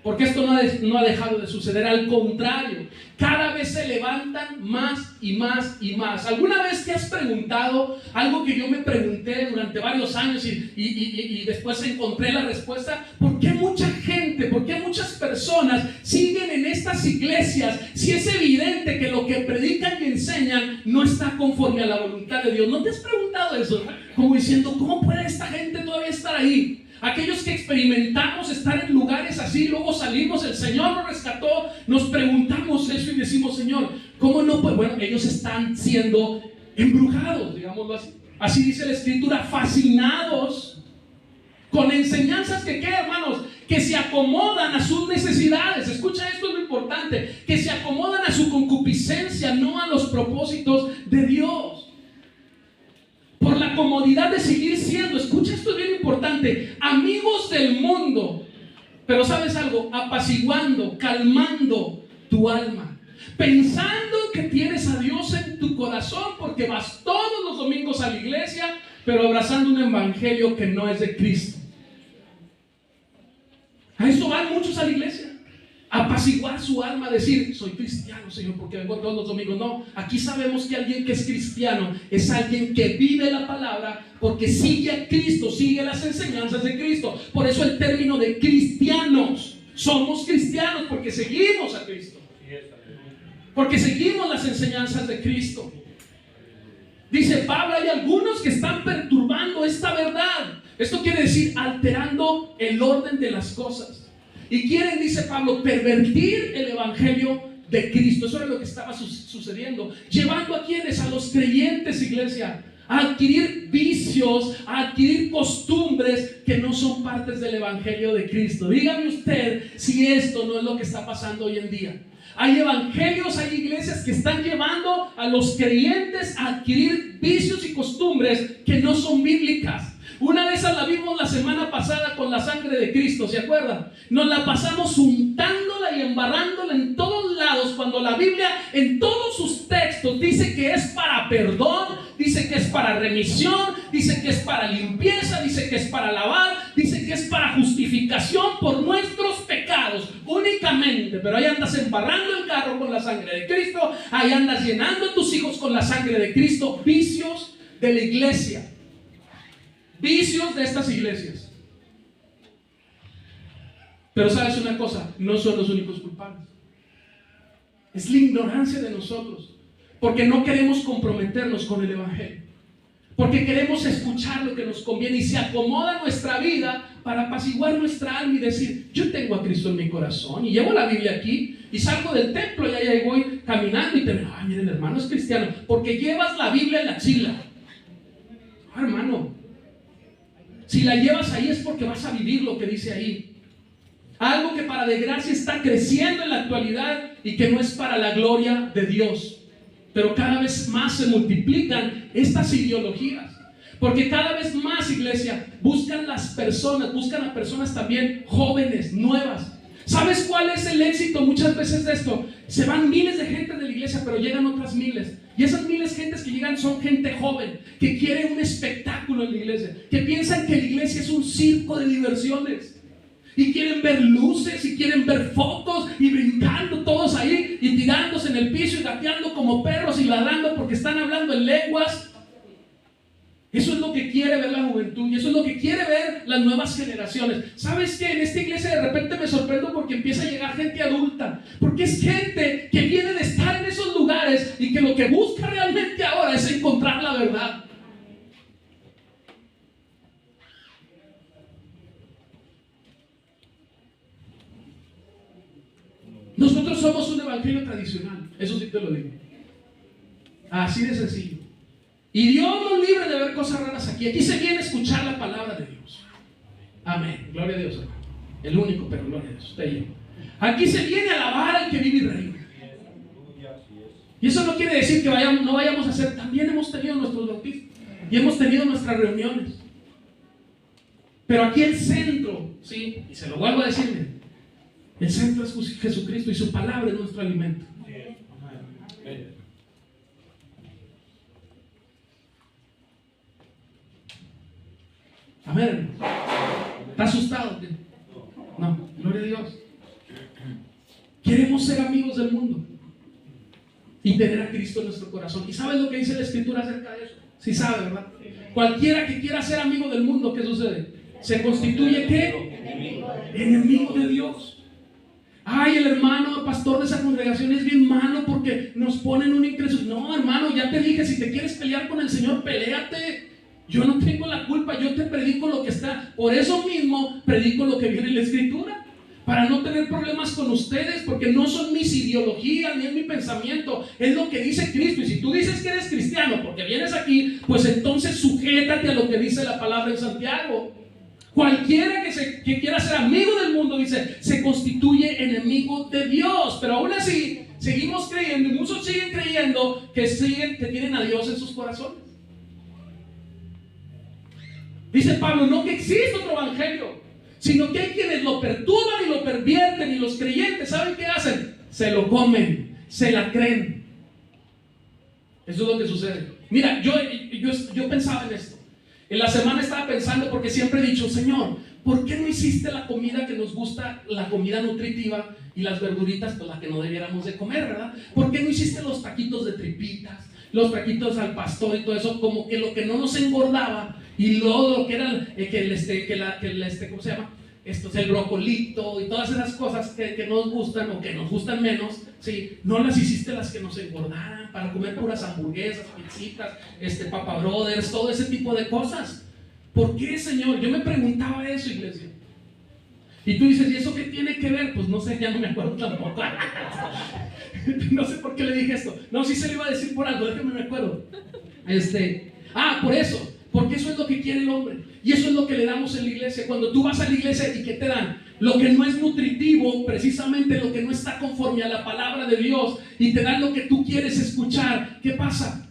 Porque esto no ha dejado de suceder. Al contrario, cada vez se levantan más y más y más. ¿Alguna vez te has preguntado algo que yo me pregunté durante varios años y después encontré la respuesta? ¿Por qué mucha gente, por qué muchas personas siguen en estas iglesias si es evidente que lo que predican y enseñan no está conforme a la voluntad de Dios? ¿No te has preguntado eso? Como diciendo: ¿cómo puede esta gente todavía estar ahí? Aquellos que experimentamos estar en lugares así, luego salimos, el Señor nos rescató, nos preguntamos eso y decimos: Señor, ¿cómo no? Pues bueno, ellos están siendo embrujados, digámoslo así. Así dice la Escritura: fascinados con enseñanzas que, ¿qué, hermanos? Que se acomodan a sus necesidades. Escucha, esto es lo importante: que se acomodan a su concupiscencia, no a los propósitos de Dios. Por la comodidad de seguir siendo, escucha, esto es bien importante, amigos del mundo. Pero ¿sabes algo? Apaciguando, calmando tu alma, pensando que tienes a Dios en tu corazón, porque vas todos los domingos a la iglesia, pero abrazando un evangelio que no es de Cristo. A eso van muchos a la iglesia. apaciguar su alma, decir, soy cristiano, Señor, porque vengo todos los domingos. No, aquí sabemos que alguien que es cristiano es alguien que vive la palabra porque sigue a Cristo, sigue las enseñanzas de Cristo. Por eso el término de cristianos. Somos cristianos porque seguimos a Cristo, porque seguimos las enseñanzas de Cristo. Dice Pablo, hay algunos que están perturbando esta verdad. Esto quiere decir alterando el orden de las cosas. Y quieren, dice Pablo, pervertir el evangelio de Cristo. Eso es lo que estaba sucediendo. Llevando a quienes, a los creyentes, iglesia, a adquirir vicios, a adquirir costumbres que no son partes del evangelio de Cristo. Dígame usted si esto no es lo que está pasando hoy en día. Hay evangelios, hay iglesias que están llevando a los creyentes a adquirir vicios y costumbres que no son bíblicas. Una de esas la vimos la semana pasada con la sangre de Cristo, ¿se acuerdan? Nos la pasamos untándola y embarrándola en todos lados, cuando la Biblia en todos sus textos dice que es para perdón, dice que es para remisión, dice que es para limpieza, dice que es para lavar, dice que es para justificación por nuestros pecados únicamente. Pero ahí andas embarrando el carro con la sangre de Cristo, ahí andas llenando a tus hijos con la sangre de Cristo. Vicios de la iglesia, vicios de estas iglesias. Pero sabes una cosa, no son los únicos culpables. Es la ignorancia de nosotros, porque no queremos comprometernos con el evangelio, porque queremos escuchar lo que nos conviene y se acomoda nuestra vida para apaciguar nuestra alma y decir, yo tengo a Cristo en mi corazón y llevo la Biblia aquí y salgo del templo y ahí voy caminando y te veo, ay, miren, hermano es cristiano, porque llevas la Biblia en la chila. Oh, hermano, si la llevas ahí es porque vas a vivir lo que dice ahí. Algo que para desgracia está creciendo en la actualidad y que no es para la gloria de Dios. Pero cada vez más se multiplican estas ideologías. Porque cada vez más, iglesia, buscan a personas también jóvenes, nuevas. ¿Sabes cuál es el éxito muchas veces de esto? Se van miles de gente de la iglesia, pero llegan otras miles. Y esas miles de gentes que llegan son gente joven, que quiere un espectáculo en la iglesia, que piensan que la iglesia es un circo de diversiones. Y quieren ver luces, y quieren ver fotos, y brincando todos ahí, y tirándose en el piso, y gateando como perros, y ladrando porque están hablando en lenguas. Eso es lo que quiere ver la juventud, y eso es lo que quiere ver las nuevas generaciones. ¿Sabes qué? En esta iglesia de repente me sorprendo porque empieza a llegar gente adulta, porque es gente que viene de estar en esos lugares, y que lo que busca realmente ahora es encontrar la verdad. Nosotros somos un evangelio tradicional, eso sí te lo digo. Así de sencillo. Y Dios nos libre de ver cosas raras aquí. Aquí se viene a escuchar la palabra de Dios. Amén. Gloria a Dios, hermano. El único, pero gloria a Dios. Usted y yo. Aquí se viene a alabar al que vive y reina. Y eso no quiere decir que no vayamos a hacer. También hemos tenido nuestros bautismos y hemos tenido nuestras reuniones. Pero aquí el centro, ¿sí? Y se lo vuelvo a decir, el centro es Jesucristo y su palabra es nuestro alimento. Amén. ¿Está asustado? No, gloria a Dios. Queremos ser amigos del mundo y tener a Cristo en nuestro corazón. ¿Y sabes lo que dice la Escritura acerca de eso? Sí sabe, ¿verdad? Cualquiera que quiera ser amigo del mundo, ¿qué sucede? Se constituye ¿qué? Enemigo de Dios. Ay, el hermano pastor de esa congregación es bien malo porque nos ponen un ingreso. No, hermano, ya te dije, si te quieres pelear con el Señor, peléate. Yo no tengo la culpa, yo te predico lo que está. Por eso mismo predico lo que viene en la Escritura, para no tener problemas con ustedes, porque no son mis ideologías ni es mi pensamiento, es lo que dice Cristo. Y si tú dices que eres cristiano porque vienes aquí, pues entonces sujétate a lo que dice la palabra en Santiago. Cualquiera que quiera ser amigo del mundo, dice, se constituye enemigo de Dios. Pero aún así seguimos creyendo, y muchos siguen creyendo que tienen a Dios en sus corazones. Dice Pablo, no que existe otro evangelio, sino que hay quienes lo perturban y lo pervierten, y los creyentes, ¿saben qué hacen? Se lo comen, se la creen. Eso es lo que sucede. Mira, yo pensaba en esto. En la semana estaba pensando, porque siempre he dicho, Señor, ¿por qué no hiciste la comida que nos gusta, la comida nutritiva, y las verduritas, pues la que no debiéramos de comer, ¿verdad? ¿Por qué no hiciste los taquitos de tripitas, los taquitos al pastor y todo eso? Como que lo que no nos engordaba, y luego lo que era ¿cómo se llama? Esto es el brocolito y todas esas cosas que nos gustan o que nos gustan menos, ¿sí? No las hiciste las que nos engordaran para comer puras hamburguesas, pizzitas, Papa Brothers, todo ese tipo de cosas. ¿Por qué, Señor? Yo me preguntaba eso, iglesia. Y tú dices, ¿y eso qué tiene que ver? Pues no sé, ya no me acuerdo tampoco. No sé por qué le dije esto. No, sí se le iba a decir por algo, déjame me acuerdo. Por eso. Porque eso es lo que quiere el hombre. Y eso es lo que le damos en la iglesia. Cuando tú vas a la iglesia, ¿y qué te dan? Lo que no es nutritivo, precisamente lo que no está conforme a la palabra de Dios, y te dan lo que tú quieres escuchar. ¿Qué pasa?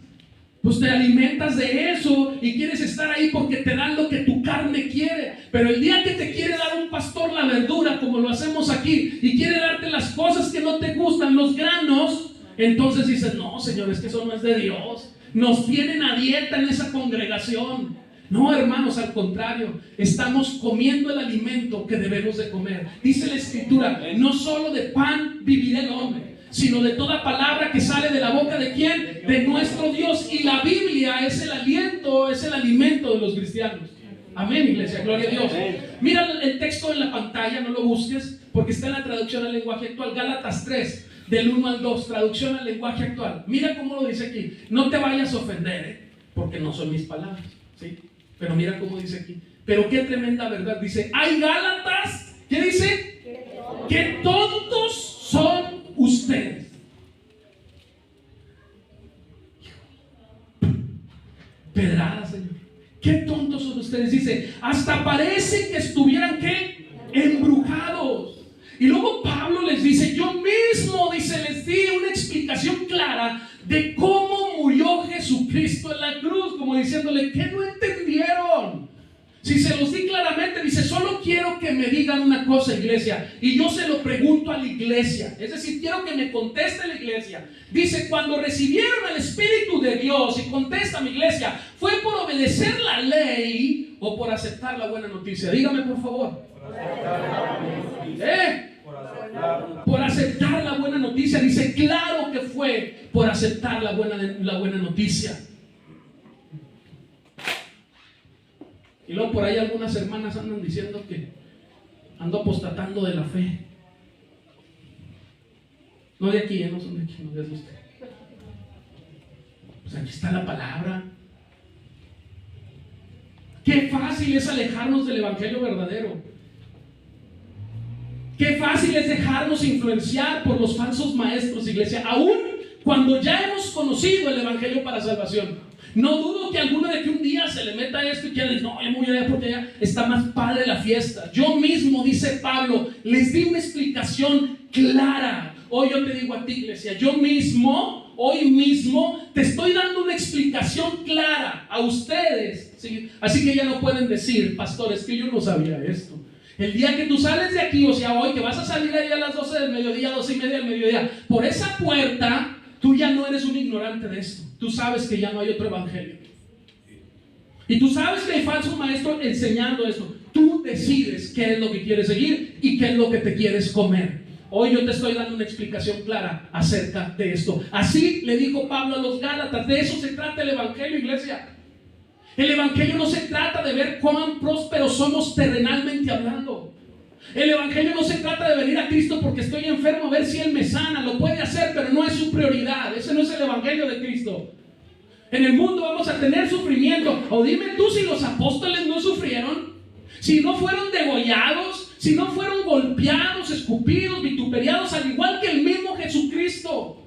Pues te alimentas de eso y quieres estar ahí porque te dan lo que tu carne quiere. Pero el día que te quiere dar un pastor la verdura, como lo hacemos aquí, y quiere darte las cosas que no te gustan, los granos, entonces dices, no, Señor, es que eso no es de Dios. Nos tienen a dieta en esa congregación. No, hermanos, al contrario, estamos comiendo el alimento que debemos de comer. Dice la Escritura, no solo de pan vivirá el hombre, sino de toda palabra que sale de la boca de ¿quién? De nuestro Dios. Y la Biblia es el aliento, es el alimento de los cristianos. Amén, iglesia, gloria a Dios. Mira el texto en la pantalla, no lo busques, porque está en la traducción al lenguaje actual. Gálatas 3, del 1 al 2, traducción al lenguaje actual. Mira cómo lo dice aquí. No te vayas a ofender, porque no son mis palabras, ¿sí? Pero mira cómo dice aquí. Pero qué tremenda verdad. Dice, hay Gálatas, ¿qué dice? ¡Qué tontos son ustedes! Pedrada, Señor. ¡Qué tontos son ustedes! Dice, hasta parece que estuvieran, ¿qué? Embrujados. Y luego Pablo les dice, yo mismo, dice, les di una explicación clara de cómo murió Jesucristo en la cruz, como diciéndole, ¿qué no entendieron? Si se los di claramente, dice, solo quiero que me digan una cosa, iglesia, y yo se lo pregunto a la iglesia, es decir, quiero que me conteste la iglesia. Dice, cuando recibieron el Espíritu de Dios, y contesta mi iglesia, ¿fue por obedecer la ley o por aceptar la buena noticia? Dígame, por favor. Por aceptar la buena noticia. Dice, claro que fue por aceptar la buena noticia. Y luego por ahí algunas hermanas andan diciendo que ando apostatando de la fe. No de aquí, no son de aquí, no de usted. Pues aquí está la palabra. Qué fácil es alejarnos del evangelio verdadero. Qué fácil es dejarnos influenciar por los falsos maestros, iglesia, aún cuando ya hemos conocido el evangelio para salvación. No dudo que alguno de que un día se le meta esto y quiera decir, no, yo me voy allá porque allá está más padre la fiesta. Yo mismo, dice Pablo, les di una explicación clara. Hoy yo te digo a ti, iglesia, yo mismo, hoy mismo, te estoy dando una explicación clara a ustedes, ¿sí? Así que ya no pueden decir, pastor, es que yo no sabía esto. El día que tú sales de aquí, o sea, hoy que vas a salir ahí a las 12 del mediodía, 12 y media del mediodía, por esa puerta, tú ya no eres un ignorante de esto. Tú sabes que ya no hay otro evangelio. Y tú sabes que hay falso maestro enseñando esto. Tú decides qué es lo que quieres seguir y qué es lo que te quieres comer. Hoy yo te estoy dando una explicación clara acerca de esto. Así le dijo Pablo a los Gálatas. De eso se trata el evangelio, iglesia. El evangelio no se trata de ver cuán prósperos somos terrenalmente hablando. El evangelio no se trata de venir a Cristo porque estoy enfermo a ver si Él me sana. Lo puede hacer, pero no es su prioridad. Ese no es el evangelio de Cristo. En el mundo vamos a tener sufrimiento. O dime tú si los apóstoles no sufrieron, si no fueron degollados, si no fueron golpeados, escupidos, vituperiados, al igual que el mismo Jesucristo.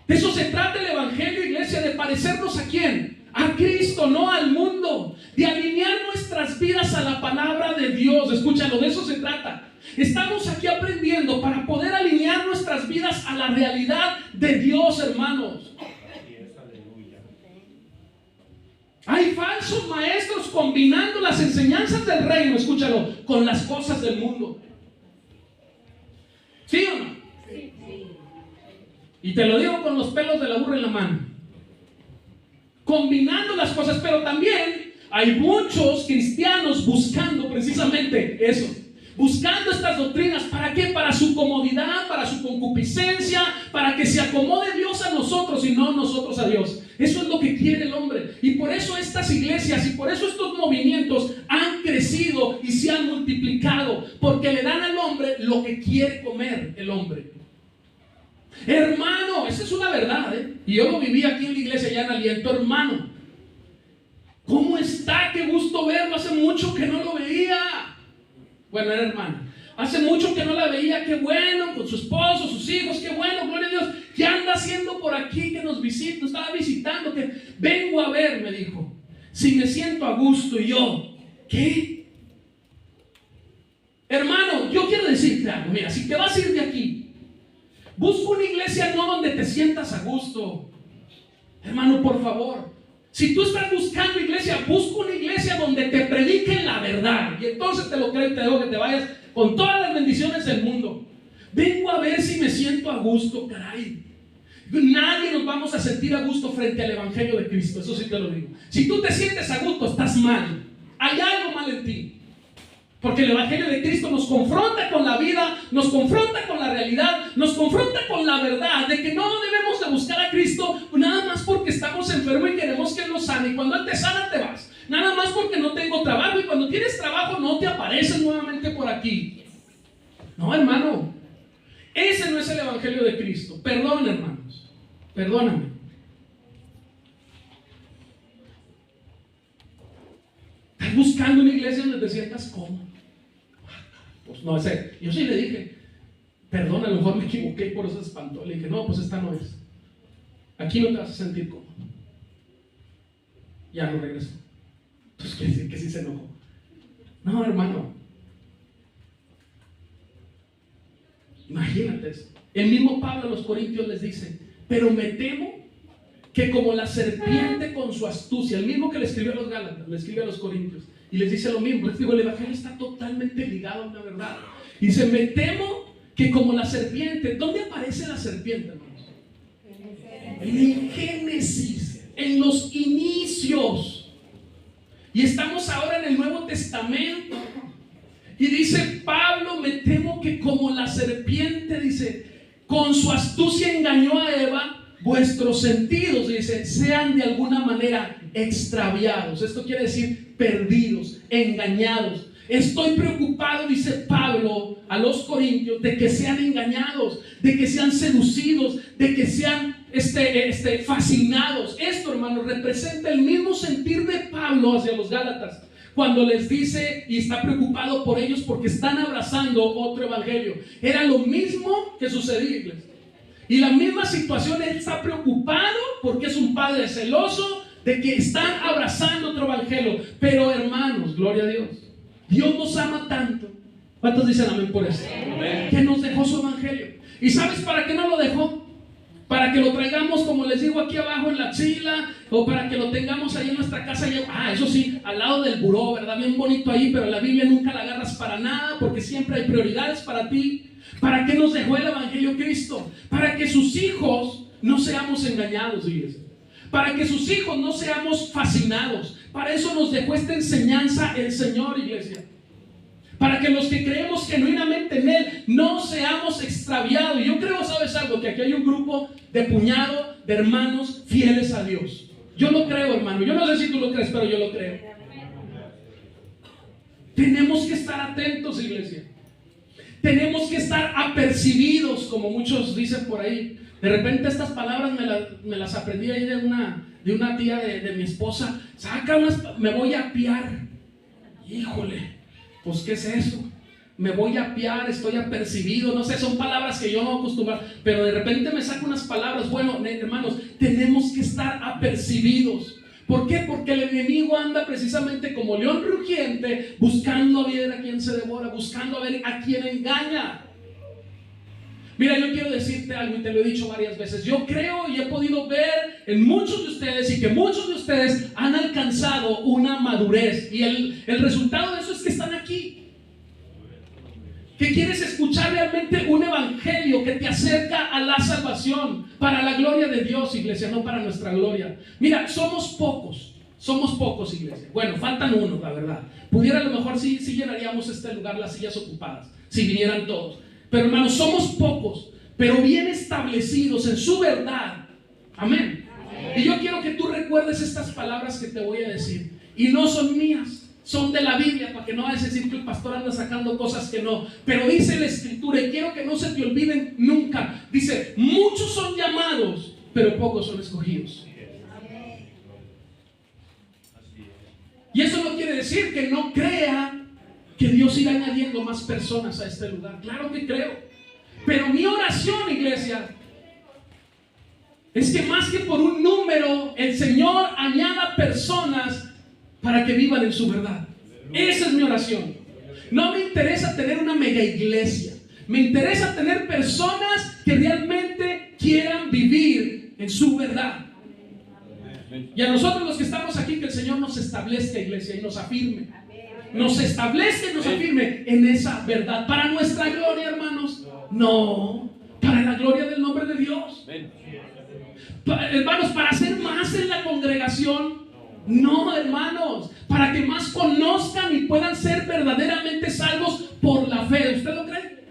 De eso se trata el evangelio, iglesia, de parecernos a quién, a Cristo, no al mundo, de alinear nuestras vidas a la palabra de Dios. Escúchalo, de eso se trata. Estamos aquí aprendiendo para poder alinear nuestras vidas a la realidad de Dios, hermanos. Hay falsos maestros combinando las enseñanzas del reino, escúchalo, con las cosas del mundo. ¿Sí o no? Sí. Y te lo digo con los pelos de la burra en la mano. Combinando las cosas, pero también Hay muchos cristianos buscando precisamente eso, buscando estas doctrinas. ¿Para qué? Para su comodidad, para su concupiscencia, para que se acomode Dios a nosotros y no nosotros a Dios. Eso es lo que quiere el hombre. Y por eso estas iglesias y por eso estos movimientos han crecido y se han multiplicado, porque le dan al hombre lo que quiere comer el hombre. Hermano, esa es una verdad, y yo lo viví aquí en la iglesia ya en Aliento. Hermano, ¿cómo está? Qué gusto verlo, hace mucho que no lo veía. Bueno, era hermano, hace mucho que no la veía. Qué bueno, con su esposo, sus hijos, qué bueno, gloria a Dios. ¿Qué anda haciendo por aquí que nos visita? Nos estaba visitando, que vengo a ver, me dijo, si me siento a gusto. Y yo, ¿qué? Hermano, yo quiero decirte algo. Mira, si te vas a ir de aquí, busca una iglesia no donde te sientas a gusto. Hermano, por favor, si tú estás buscando iglesia, busca una iglesia donde te prediquen la verdad. Y entonces te lo creo y te digo que te vayas con todas las bendiciones del mundo. Vengo a ver si me siento a gusto, caray. Nadie nos vamos a sentir a gusto frente al evangelio de Cristo, eso sí te lo digo. Si tú te sientes a gusto, estás mal. Hay algo mal en ti. Porque el evangelio de Cristo nos confronta con la vida, nos confronta con la realidad, nos confronta con la verdad de que no debemos de buscar a Cristo nada más porque estamos enfermos y queremos que Él nos sane. Y cuando Él te sana, te vas. Nada más porque no tengo trabajo, y cuando tienes trabajo no te apareces nuevamente por aquí. No, hermano, ese no es el evangelio de Cristo. Perdón, hermanos, perdóname. Estás buscando una iglesia donde te sientas cómodo. Pues no, yo sí le dije, perdón, a lo mejor me equivoqué y por eso se espantó. Le dije, no, pues esta no es. Aquí no te vas a sentir cómodo. Ya no regresó. Pues quiere decir que sí se enojó. No, hermano. Imagínate eso. El mismo Pablo a los Corintios les dice, pero me temo que como la serpiente con su astucia, el mismo que le escribió a los Gálatas, le escribe a los Corintios, y les dice lo mismo. Les digo, el evangelio está totalmente ligado a la verdad. Y dice, me temo que como la serpiente. ¿Dónde aparece la serpiente, hermanos? En el Génesis, en los inicios. Y estamos ahora en el Nuevo Testamento. Y dice Pablo, me temo que como la serpiente, dice, con su astucia engañó a Eva, vuestros sentidos, dice, sean de alguna manera extraviados. Esto quiere decir perdidos, engañados. Estoy preocupado, dice Pablo a los Corintios, de que sean engañados, de que sean seducidos, de que sean fascinados. Esto, hermanos, representa el mismo sentir de Pablo hacia los Gálatas, cuando les dice y está preocupado por ellos porque están abrazando otro evangelio. Era lo mismo que sucedía, iglesia. Y la misma situación, él está preocupado porque es un padre celoso de que están abrazando otro evangelio. Pero hermanos, gloria a Dios, Dios nos ama tanto. ¿Cuántos dicen amén por eso? Amén. Que nos dejó su evangelio. ¿Y sabes para qué no lo dejó? Para que lo traigamos, como les digo, aquí abajo en la axila, o para que lo tengamos ahí en nuestra casa. Eso sí, al lado del buró, ¿verdad? Bien bonito ahí, pero la Biblia nunca la agarras para nada, porque siempre hay prioridades para ti. ¿Para qué nos dejó el evangelio Cristo? Para que sus hijos no seamos engañados, iglesia. Para que sus hijos no seamos fascinados. Para eso nos dejó esta enseñanza el Señor, iglesia. Para que los que creemos genuinamente en Él no seamos extraviados. Y yo creo, ¿sabes algo? Que aquí hay un grupo de puñado de hermanos fieles a Dios. Yo lo creo, hermano. Yo no sé si tú lo crees, pero yo lo creo. Tenemos que estar atentos, iglesia. Tenemos que estar apercibidos, como muchos dicen por ahí. De repente estas palabras me las aprendí ahí de una tía de mi esposa. Me voy a apiar. Híjole, pues ¿qué es eso? Me voy a apiar, estoy apercibido. No sé, son palabras que yo no acostumbro. Pero de repente me saco unas palabras. Bueno, hermanos, tenemos que estar apercibidos. ¿Por qué? Porque el enemigo anda precisamente como león rugiente, buscando a ver a quién se devora, buscando a ver a quién engaña. Mira, yo quiero decirte algo y te lo he dicho varias veces. Yo creo y he podido ver en muchos de ustedes y que muchos de ustedes han alcanzado una madurez. Y el resultado de eso es que están aquí. Que quieres escuchar realmente un evangelio que te acerca a la salvación para la gloria de Dios, iglesia, no para nuestra gloria. Mira, somos pocos Somos pocos, iglesia. Bueno, faltan unos, la verdad. Pudiera a lo mejor sí llenaríamos este lugar, las sillas ocupadas, si vinieran todos. Pero hermanos, somos pocos, pero bien establecidos en su verdad. Amén. Y yo quiero que tú recuerdes estas palabras que te voy a decir. Y no son mías, son de la Biblia, para que no vayas a decir que el pastor anda sacando cosas que no. Pero dice la Escritura, y quiero que no se te olviden nunca. Dice, muchos son llamados, pero pocos son escogidos. Y eso no quiere decir que no crea que Dios irá añadiendo más personas a este lugar. Claro que creo. Pero mi oración, iglesia, es que más que por un número, el Señor añada personas para que vivan en su verdad. Esa es mi oración. No me interesa tener una mega iglesia. Me interesa tener personas que realmente quieran vivir en su verdad. Y a nosotros los que estamos aquí, que el Señor nos establezca, iglesia, y nos afirme. Nos establezca y nos afirme en esa verdad. ¿Para nuestra gloria, hermanos? No, para la gloria del nombre de Dios. Hermanos, para hacer más en la congregación. No, hermanos, para que más conozcan y puedan ser verdaderamente salvos por la fe. ¿Usted lo cree?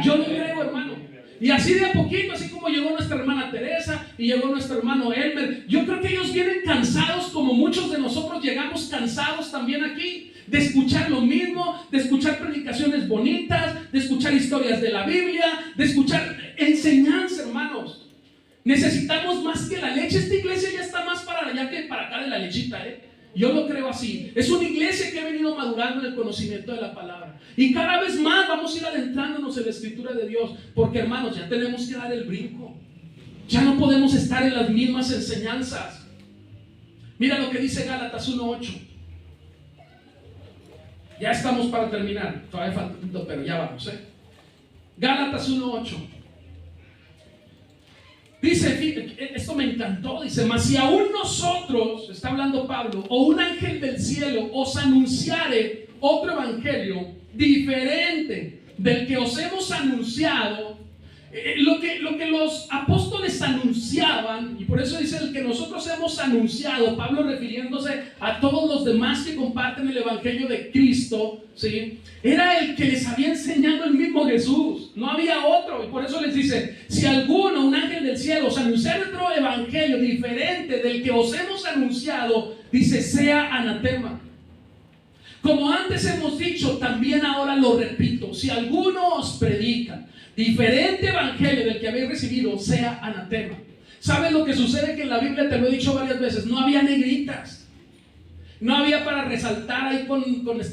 Yo lo creo, hermano. Y así de a poquito, así como llegó nuestra hermana Teresa y llegó nuestro hermano Elmer, yo creo que ellos vienen cansados, como muchos de nosotros llegamos cansados también aquí, de escuchar lo mismo, de escuchar predicaciones bonitas, de escuchar historias de la Biblia, de escuchar enseñanza, hermanos. Necesitamos más que la leche. Esta iglesia ya está más para allá que para acá de la lechita, Yo lo creo así. Es una iglesia que ha venido madurando en el conocimiento de la palabra. Y cada vez más vamos a ir adentrándonos en la escritura de Dios. Porque, hermanos, ya tenemos que dar el brinco. Ya no podemos estar en las mismas enseñanzas. Mira lo que dice Gálatas 1:8. Ya estamos para terminar. Todavía falta un poquito, pero ya vamos, Gálatas 1:8. Dice, esto me encantó, dice, mas si aún nosotros, está hablando Pablo, o un ángel del cielo os anunciare otro evangelio diferente del que os hemos anunciado, lo que los apóstoles anunciaban, y por eso dice el que nosotros hemos anunciado, Pablo refiriéndose a todos los demás que comparten el evangelio de Cristo, ¿sí? Era el que les había enseñado el mismo Jesús, no había otro. Y por eso les dice, si alguno, un ángel del cielo, os anunciara otro evangelio diferente del que os hemos anunciado, dice, sea anatema. Como antes hemos dicho, también ahora lo repito, si alguno os predica diferente evangelio del que habéis recibido, sea anatema. ¿Sabes lo que sucede? Que en la Biblia, te lo he dicho varias veces, no había negritas, no había para resaltar ahí con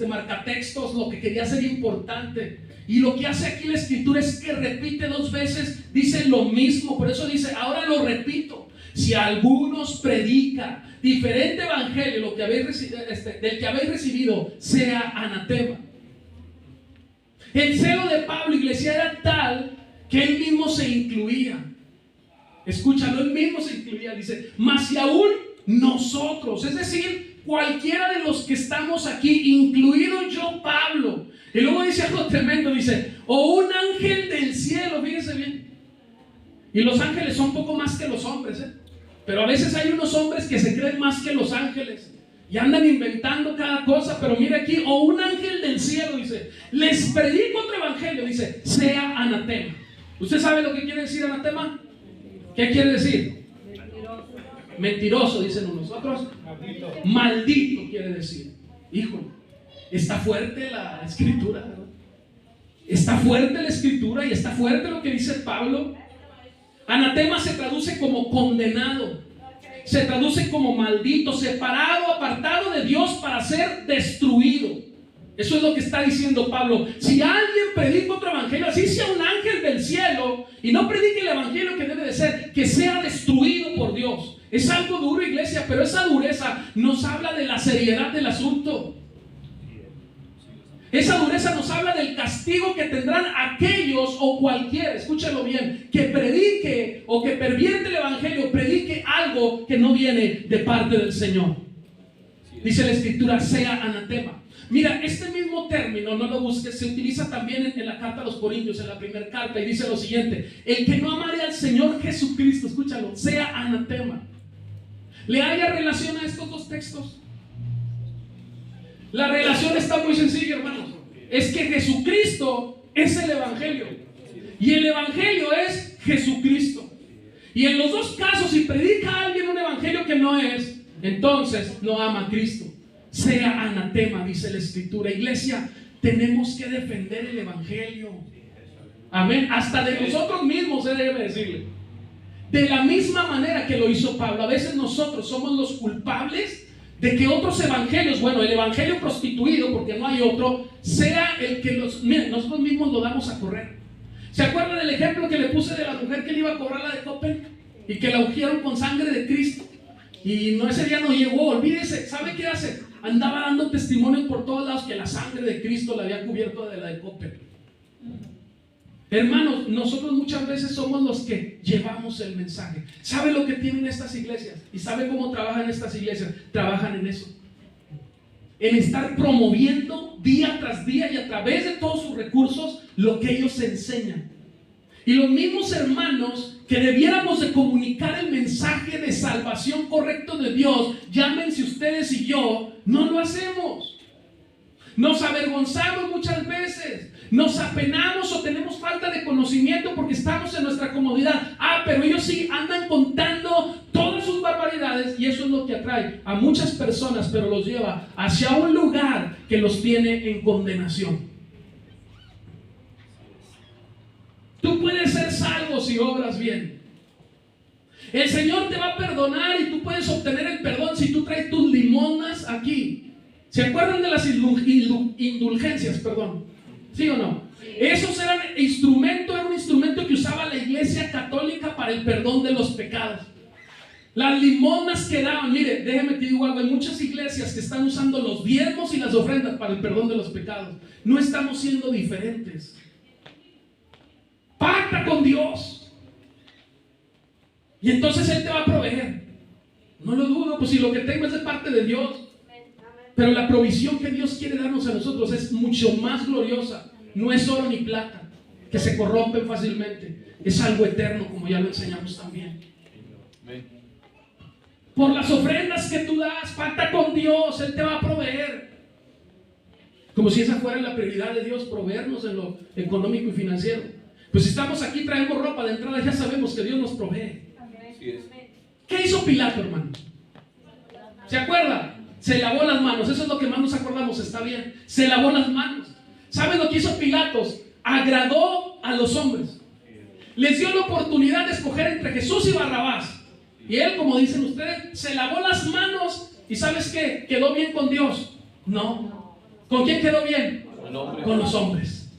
marcatextos lo que quería ser importante. Y lo que hace aquí la escritura es que repite 2 veces, dice lo mismo. Por eso dice, ahora lo repito, si alguno os predica diferente evangelio lo que del que habéis recibido, sea anatema. El celo de Pablo, iglesia, era tal que él mismo se incluía. Escúchalo, él mismo se incluía. Dice, mas si aún nosotros, es decir, cualquiera de los que estamos aquí, incluido yo, Pablo. Y luego dice algo tremendo, dice, o un ángel del cielo, fíjense bien. Y los ángeles son poco más que los hombres, pero a veces hay unos hombres que se creen más que los ángeles y andan inventando cada cosa. Pero mira aquí, o un ángel del cielo, dice, les predico otro evangelio, dice, sea anatema. ¿Usted sabe lo que quiere decir anatema? ¿Qué quiere decir? Mentiroso, dicen unos. Otros, maldito quiere decir. Híjole, está fuerte la escritura, ¿verdad? Está fuerte la escritura y está fuerte lo que dice Pablo. Anatema se traduce como condenado, se traduce como maldito, separado, apartado de Dios para ser destruido. Eso es lo que está diciendo Pablo. Si alguien predica otro evangelio, así sea un ángel del cielo, y no predique el evangelio que debe de ser, que sea destruido por Dios. Es algo duro, iglesia, pero esa dureza nos habla de la seriedad del asunto. Esa dureza nos habla del castigo que tendrán aquellos o cualquiera, escúchalo bien, que predique o que pervierte el evangelio, predique algo que no viene de parte del Señor. Dice la escritura, sea anatema. Mira, este mismo término, no lo busques, se utiliza también en la carta a los Corintios, en la primera carta, y dice lo siguiente: el que no amare al Señor Jesucristo, escúchalo, sea anatema. ¿Le haya relación a estos 2 textos? La relación está muy sencilla, hermanos. Es que Jesucristo es el Evangelio. Y el Evangelio es Jesucristo. Y en los dos casos, si predica a alguien un Evangelio que no es, entonces no ama a Cristo. Sea anatema, dice la Escritura. Iglesia, tenemos que defender el Evangelio. Amén. Hasta de nosotros mismos se debe decirle. De la misma manera que lo hizo Pablo. A veces nosotros somos los culpables de que otros evangelios, bueno, el evangelio prostituido, porque no hay otro, sea el que nosotros mismos lo damos a correr. ¿Se acuerdan del ejemplo que le puse de la mujer que le iba a cobrar la de Coppel y que la ungieron con sangre de Cristo? Y no, ese día no llegó. Olvídese. ¿Sabe qué hace? Andaba dando testimonio por todos lados que la sangre de Cristo la había cubierto de la de Coppel. Hermanos, nosotros muchas veces somos los que llevamos el mensaje. ¿Sabe lo que tienen estas iglesias? ¿Y sabe cómo trabajan estas iglesias? Trabajan en eso. En estar promoviendo día tras día y a través de todos sus recursos lo que ellos enseñan. Y los mismos hermanos que debiéramos de comunicar el mensaje de salvación correcto de Dios, llámense ustedes y yo, no lo hacemos. Nos avergonzamos muchas veces. Nos apenamos o tenemos falta de conocimiento porque estamos en nuestra comodidad. Pero ellos sí andan contando todas sus barbaridades y eso es lo que atrae a muchas personas, pero los lleva hacia un lugar que los tiene en condenación. Tú puedes ser salvo si obras bien. El Señor te va a perdonar y tú puedes obtener el perdón si tú traes tus limonas aquí. ¿Se acuerdan de las indulgencias? Perdón. ¿Sí o no? Esos eran era un instrumento que usaba la Iglesia Católica para el perdón de los pecados. Las limonas que daban, mire, déjeme te digo algo, hay muchas iglesias que están usando los diezmos y las ofrendas para el perdón de los pecados. No estamos siendo diferentes. Pacta con Dios y entonces Él te va a proveer. No lo dudo, pues si lo que tengo es de parte de Dios. Pero la provisión que Dios quiere darnos a nosotros es mucho más gloriosa. No es oro ni plata, que se corrompen fácilmente. Es algo eterno, como ya lo enseñamos también. Por las ofrendas que tú das, pacta con Dios, Él te va a proveer. Como si esa fuera la prioridad de Dios, proveernos en lo económico y financiero. Pues si estamos aquí, traemos ropa de entrada, ya sabemos que Dios nos provee. ¿Qué hizo Pilato, hermano? ¿Se acuerda? Se lavó las manos, eso es lo que más nos acordamos, está bien. Se lavó las manos. ¿Saben lo que hizo Pilatos? Agradó a los hombres. Les dio la oportunidad de escoger entre Jesús y Barrabás. Y él, como dicen ustedes, se lavó las manos. ¿Y sabes qué? ¿Quedó bien con Dios? No. ¿Con quién quedó bien? Con los hombres.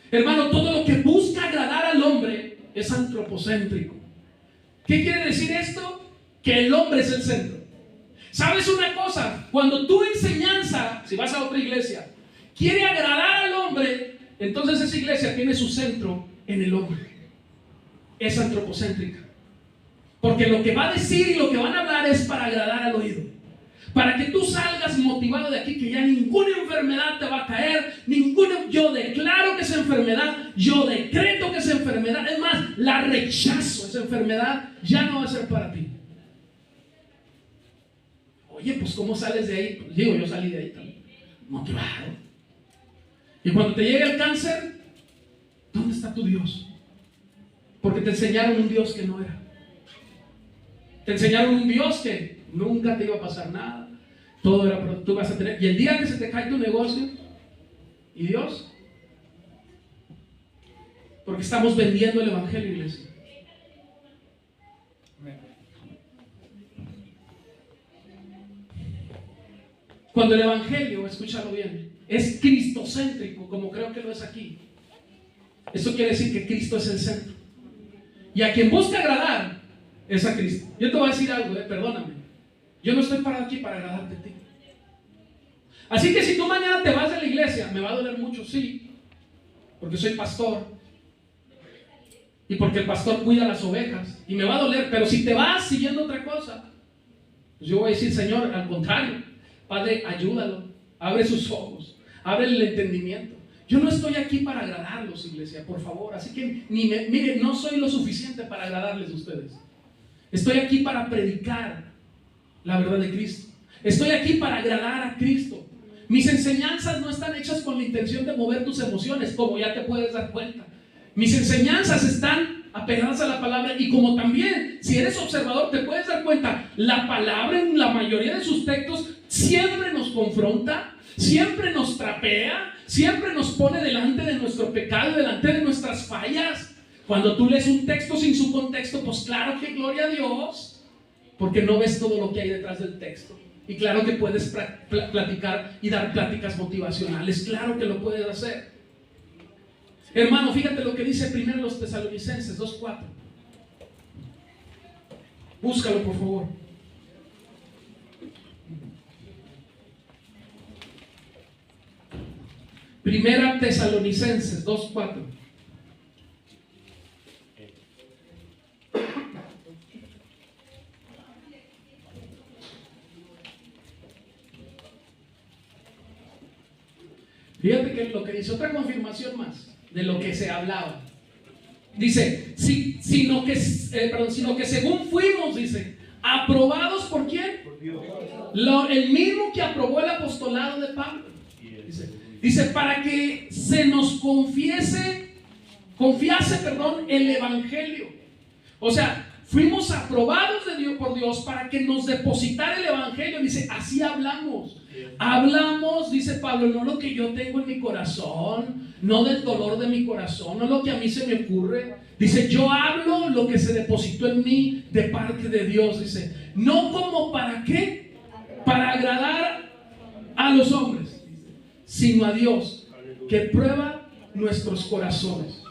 Hermano, todo lo que busca agradar al hombre es antropocéntrico. ¿Qué quiere decir esto? Que el hombre es el centro. ¿Sabes una cosa? Cuando tu enseñanza, si vas a otra iglesia, quiere agradar al hombre, entonces esa iglesia tiene su centro en el hombre. Es antropocéntrica. Porque lo que va a decir y lo que van a hablar es para agradar al oído. Para que tú salgas motivado de aquí, que ya ninguna enfermedad te va a caer, yo declaro que esa enfermedad, yo decreto que esa enfermedad, es más, la rechazo, esa enfermedad ya no va a ser para ti. Oye, pues ¿cómo sales de ahí? Pues, digo, yo salí de ahí también, motivado. Y cuando te llega el cáncer, ¿dónde está tu Dios? Porque te enseñaron un Dios que no era. Te enseñaron un Dios que nunca te iba a pasar nada. Todo era, tú vas a tener. Y el día que se te cae tu negocio, ¿y Dios? Porque estamos vendiendo el evangelio, iglesia. Cuando el evangelio, escúchalo bien, es cristocéntrico, como creo que lo es aquí, eso quiere decir que Cristo es el centro. Y a quien busca agradar es a Cristo. Yo te voy a decir algo, perdóname. Yo no estoy parado aquí para agradarte a ti. Así que si tú mañana te vas de la iglesia, me va a doler mucho, sí, porque soy pastor y porque el pastor cuida las ovejas y me va a doler, pero si te vas siguiendo otra cosa, pues yo voy a decir, Señor, al contrario, Padre, ayúdalo, abre sus ojos, abre el entendimiento. Yo no estoy aquí para agradarlos, iglesia, por favor, así que mire, no soy lo suficiente para agradarles a ustedes. Estoy aquí para predicar la verdad de Cristo. Estoy aquí para agradar a Cristo. Mis enseñanzas no están hechas con la intención de mover tus emociones, como ya te puedes dar cuenta. Mis enseñanzas están apegadas a la palabra, y como también, si eres observador, te puedes dar cuenta, la palabra en la mayoría de sus textos siempre nos confronta, siempre nos trapea, siempre nos pone delante de nuestro pecado, delante de nuestras fallas. Cuando tú lees un texto sin su contexto, pues claro que gloria a Dios, porque no ves todo lo que hay detrás del texto. Y claro que puedes platicar y dar pláticas motivacionales, claro que lo puedes hacer. Hermano, fíjate lo que dice primero los Tesalonicenses 2:4. Búscalo, por favor. Primera Tesalonicenses 2:4. Fíjate que lo que dice, otra confirmación más de lo que se hablaba. Dice, sino que según fuimos, dice, aprobados ¿por quién? Por Dios. El mismo que aprobó el apostolado de Pablo. Dice, para que se nos confiase el evangelio. O sea, fuimos aprobados de Dios, por Dios, para que nos depositara el evangelio. Dice, así hablamos. Hablamos, dice Pablo, no lo que yo tengo en mi corazón, no del dolor de mi corazón, no lo que a mí se me ocurre. Dice, yo hablo lo que se depositó en mí de parte de Dios. Dice, no como para qué, para agradar a los hombres, sino a Dios, que prueba nuestros corazones.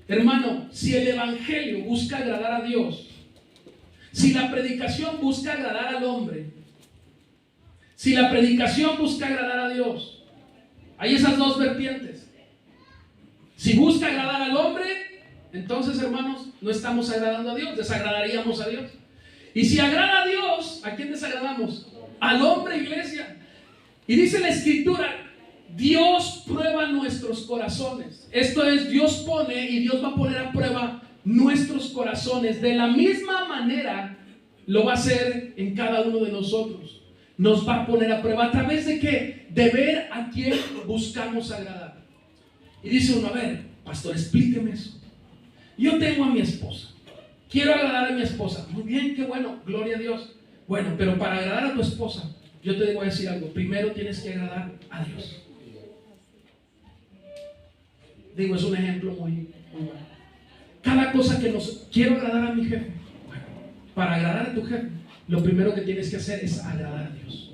Hermano, si el evangelio busca agradar a Dios, si la predicación busca agradar al hombre, si la predicación busca agradar a Dios, hay esas dos vertientes. Si busca agradar al hombre, entonces, hermanos, no estamos agradando a Dios, desagradaríamos a Dios. Y si agrada a Dios, ¿a quién desagradamos? Al hombre, iglesia. Y dice la Escritura, Dios prueba nuestros corazones. Esto es, Dios pone y Dios va a poner a prueba nuestros corazones. De la misma manera lo va a hacer en cada uno de nosotros. Nos va a poner a prueba. ¿A través de qué? De ver a quién buscamos agradar. Y dice uno, a ver, pastor, explíqueme eso. Yo tengo a mi esposa, quiero agradar a mi esposa. Muy bien, qué bueno, gloria a Dios. Bueno, pero para agradar a tu esposa, yo te voy a decir algo. Primero tienes que agradar a Dios. Digo, es un ejemplo muy bueno. Cada cosa que quiero agradar a mi jefe. Bueno, para agradar a tu jefe, lo primero que tienes que hacer es agradar a Dios.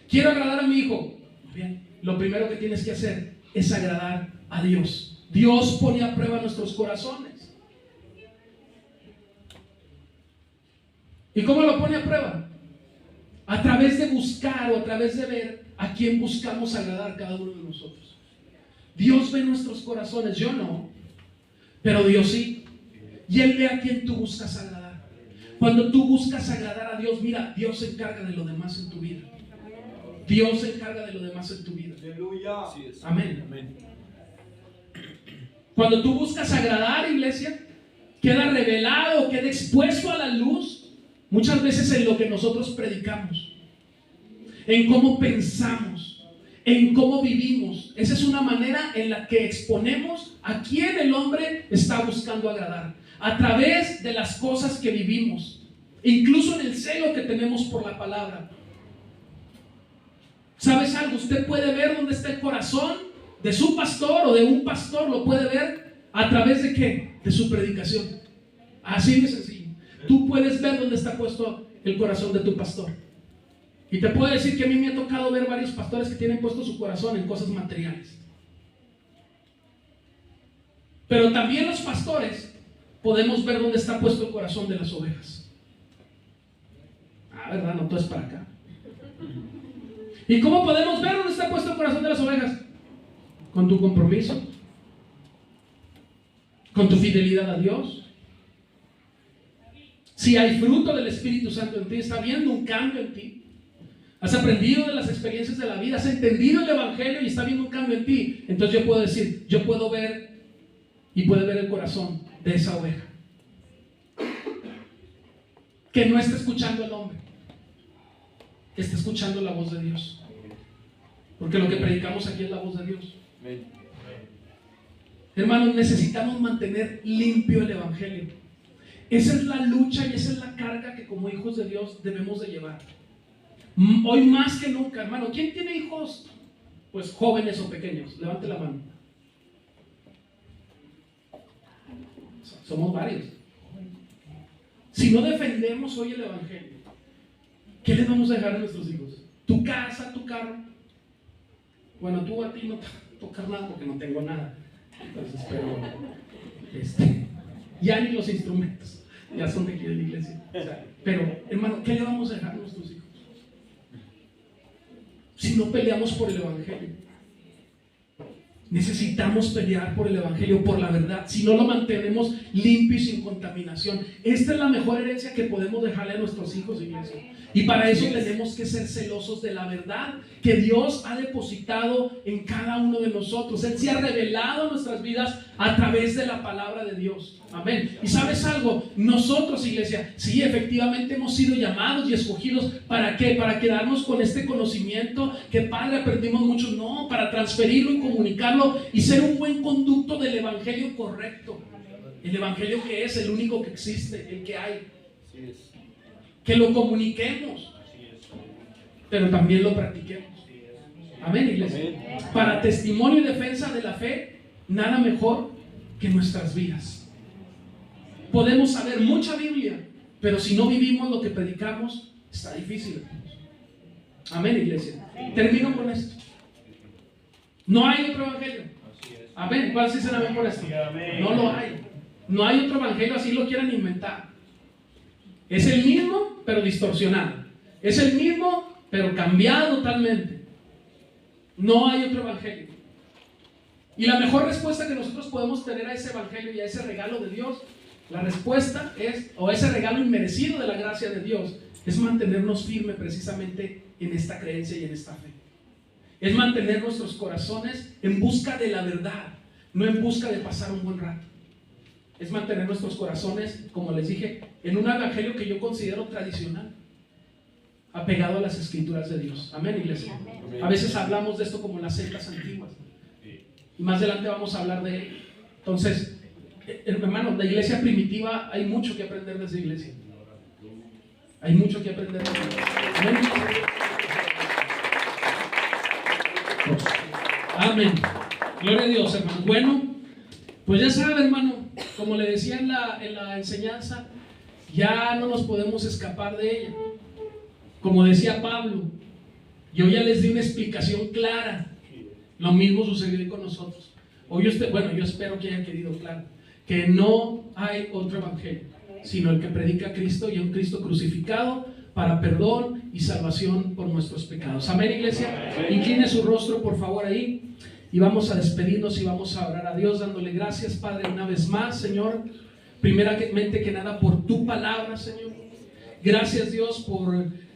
Quiero agradar a mi hijo. Bien, lo primero que tienes que hacer es agradar a Dios. Dios pone a prueba nuestros corazones. ¿Y cómo lo pone a prueba? A través de buscar o a través de ver a quién buscamos agradar cada uno de nosotros. Dios ve nuestros corazones, yo no, pero Dios sí. Y Él ve a quién tú buscas agradar. Cuando tú buscas agradar a Dios, mira, Dios se encarga de lo demás en tu vida. Dios se encarga de lo demás en tu vida. Aleluya. Amén. Cuando tú buscas agradar, iglesia, queda revelado, queda expuesto a la luz, muchas veces en lo que nosotros predicamos, en cómo pensamos, en cómo vivimos. Esa es una manera en la que exponemos a quién el hombre está buscando agradar, a través de las cosas que vivimos, incluso en el celo que tenemos por la palabra. ¿Sabes algo? Usted puede ver dónde está el corazón de su pastor o de un pastor, lo puede ver a través de ¿qué? De su predicación. Así de sencillo. Tú puedes ver dónde está puesto el corazón de tu pastor. Y te puedo decir que a mí me ha tocado ver varios pastores que tienen puesto su corazón en cosas materiales. Pero también los pastores podemos ver dónde está puesto el corazón de las ovejas. Ah, ¿verdad? No, todo es para acá. ¿Y cómo podemos ver dónde está puesto el corazón de las ovejas? Con tu compromiso, con tu fidelidad a Dios. Si hay fruto del Espíritu Santo en ti, está viendo un cambio en ti. Has aprendido de las experiencias de la vida, has entendido el Evangelio y está viendo un cambio en ti. Entonces yo puedo decir, yo puedo ver y puede ver el corazón de esa oveja. que no esté escuchando al hombre, que esté escuchando la voz de Dios. Porque lo que predicamos aquí es la voz de Dios. Hermanos, necesitamos mantener limpio el evangelio. Esa es la lucha y esa es la carga que como hijos de Dios debemos de llevar. Hoy más que nunca, hermano. ¿Quién tiene hijos? Pues jóvenes o pequeños. Levante la mano. Somos varios. Si no defendemos hoy el evangelio, ¿qué les vamos a dejar a nuestros hijos? ¿Tu casa, tu carro? Bueno, tú a ti no te va a tocar nada porque no tengo nada. Entonces, pero ya ni los instrumentos ya son de aquí de la iglesia. O sea, pero, hermano, ¿qué le vamos a dejar a nuestros hijos? Si no peleamos por el evangelio. Necesitamos pelear por el evangelio, por la verdad. Si no lo mantenemos limpio y sin contaminación, esta es la mejor herencia que podemos dejarle a nuestros hijos, iglesia. Y para eso tenemos que ser celosos de la verdad que Dios ha depositado en cada uno de nosotros. Él se ha revelado en nuestras vidas a través de la palabra de Dios. Amén. Y sabes algo, nosotros, iglesia, sí, efectivamente hemos sido llamados y escogidos. ¿Para qué? Para quedarnos con este conocimiento que, Padre, aprendimos mucho. No, para transferirlo y comunicarlo y ser un buen conducto del evangelio correcto. El evangelio que es el único que existe, el que hay. Que lo comuniquemos, pero también lo practiquemos. Amén, iglesia. Para testimonio y defensa de la fe, nada mejor que nuestras vidas. Podemos saber mucha Biblia, pero si no vivimos lo que predicamos, está difícil. Amén, iglesia. Termino con esto. No hay otro evangelio. Amén. ¿Cuál sí será amén por esto? No lo hay. No hay otro evangelio, así lo quieran inventar. Es el mismo, pero distorsionado. Es el mismo, pero cambiado totalmente. No hay otro evangelio. Y la mejor respuesta que nosotros podemos tener a ese evangelio y a ese regalo de Dios, la respuesta es, o ese regalo inmerecido de la gracia de Dios, es mantenernos firmes precisamente en esta creencia y en esta fe. Es mantener nuestros corazones en busca de la verdad, no en busca de pasar un buen rato. Es mantener nuestros corazones, como les dije, en un evangelio que yo considero tradicional, apegado a las escrituras de Dios. Amén, iglesia. Amén. A veces hablamos de esto como las sectas antiguas, y más adelante vamos a hablar de ello. Entonces, hermano, la iglesia primitiva, hay mucho que aprender de esa iglesia. Hay mucho que aprender de esa iglesia. Amén. Amén. Gloria a Dios, hermano. Bueno, pues ya sabe, hermano, como le decía en la enseñanza, ya no nos podemos escapar de ella. Como decía Pablo, yo ya les di una explicación clara. Lo mismo sucedió con nosotros. Hoy usted, bueno, yo espero que haya quedado claro que no hay otro evangelio, sino el que predica Cristo, y un Cristo crucificado para perdón y salvación por nuestros pecados. Amén, iglesia. Incline su rostro, por favor, ahí. Y vamos a despedirnos y vamos a orar a Dios dándole gracias, Padre, una vez más, Señor. Primeramente que nada por tu palabra, Señor. Gracias, Dios,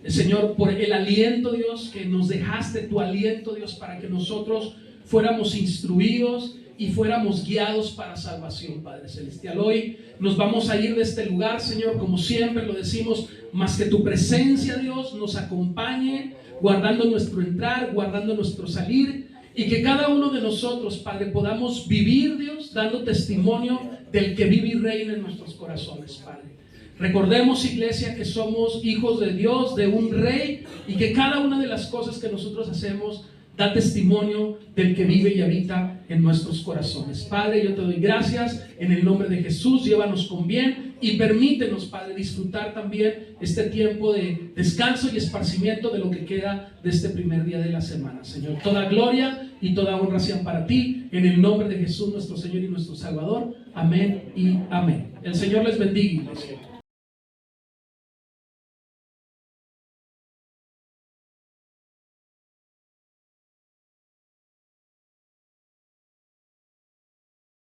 Señor, por el aliento, Dios, que nos dejaste tu aliento, Dios, para que nosotros fuéramos instruidos y fuéramos guiados para salvación, Padre Celestial. Hoy nos vamos a ir de este lugar, Señor, como siempre lo decimos, más que tu presencia, Dios, nos acompañe, guardando nuestro entrar, guardando nuestro salir. Y que cada uno de nosotros, Padre, podamos vivir, Dios, dando testimonio del que vive y reina en nuestros corazones, Padre. Recordemos, iglesia, que somos hijos de Dios, de un rey, y que cada una de las cosas que nosotros hacemos da testimonio del que vive y habita en nuestros corazones. Padre, yo te doy gracias en el nombre de Jesús. Llévanos con bien y permítenos, Padre, disfrutar también este tiempo de descanso y esparcimiento de lo que queda de este primer día de la semana. Señor, toda gloria y toda honra sean para ti, en el nombre de Jesús, nuestro Señor y nuestro Salvador. Amén y amén. El Señor les bendiga, iglesia.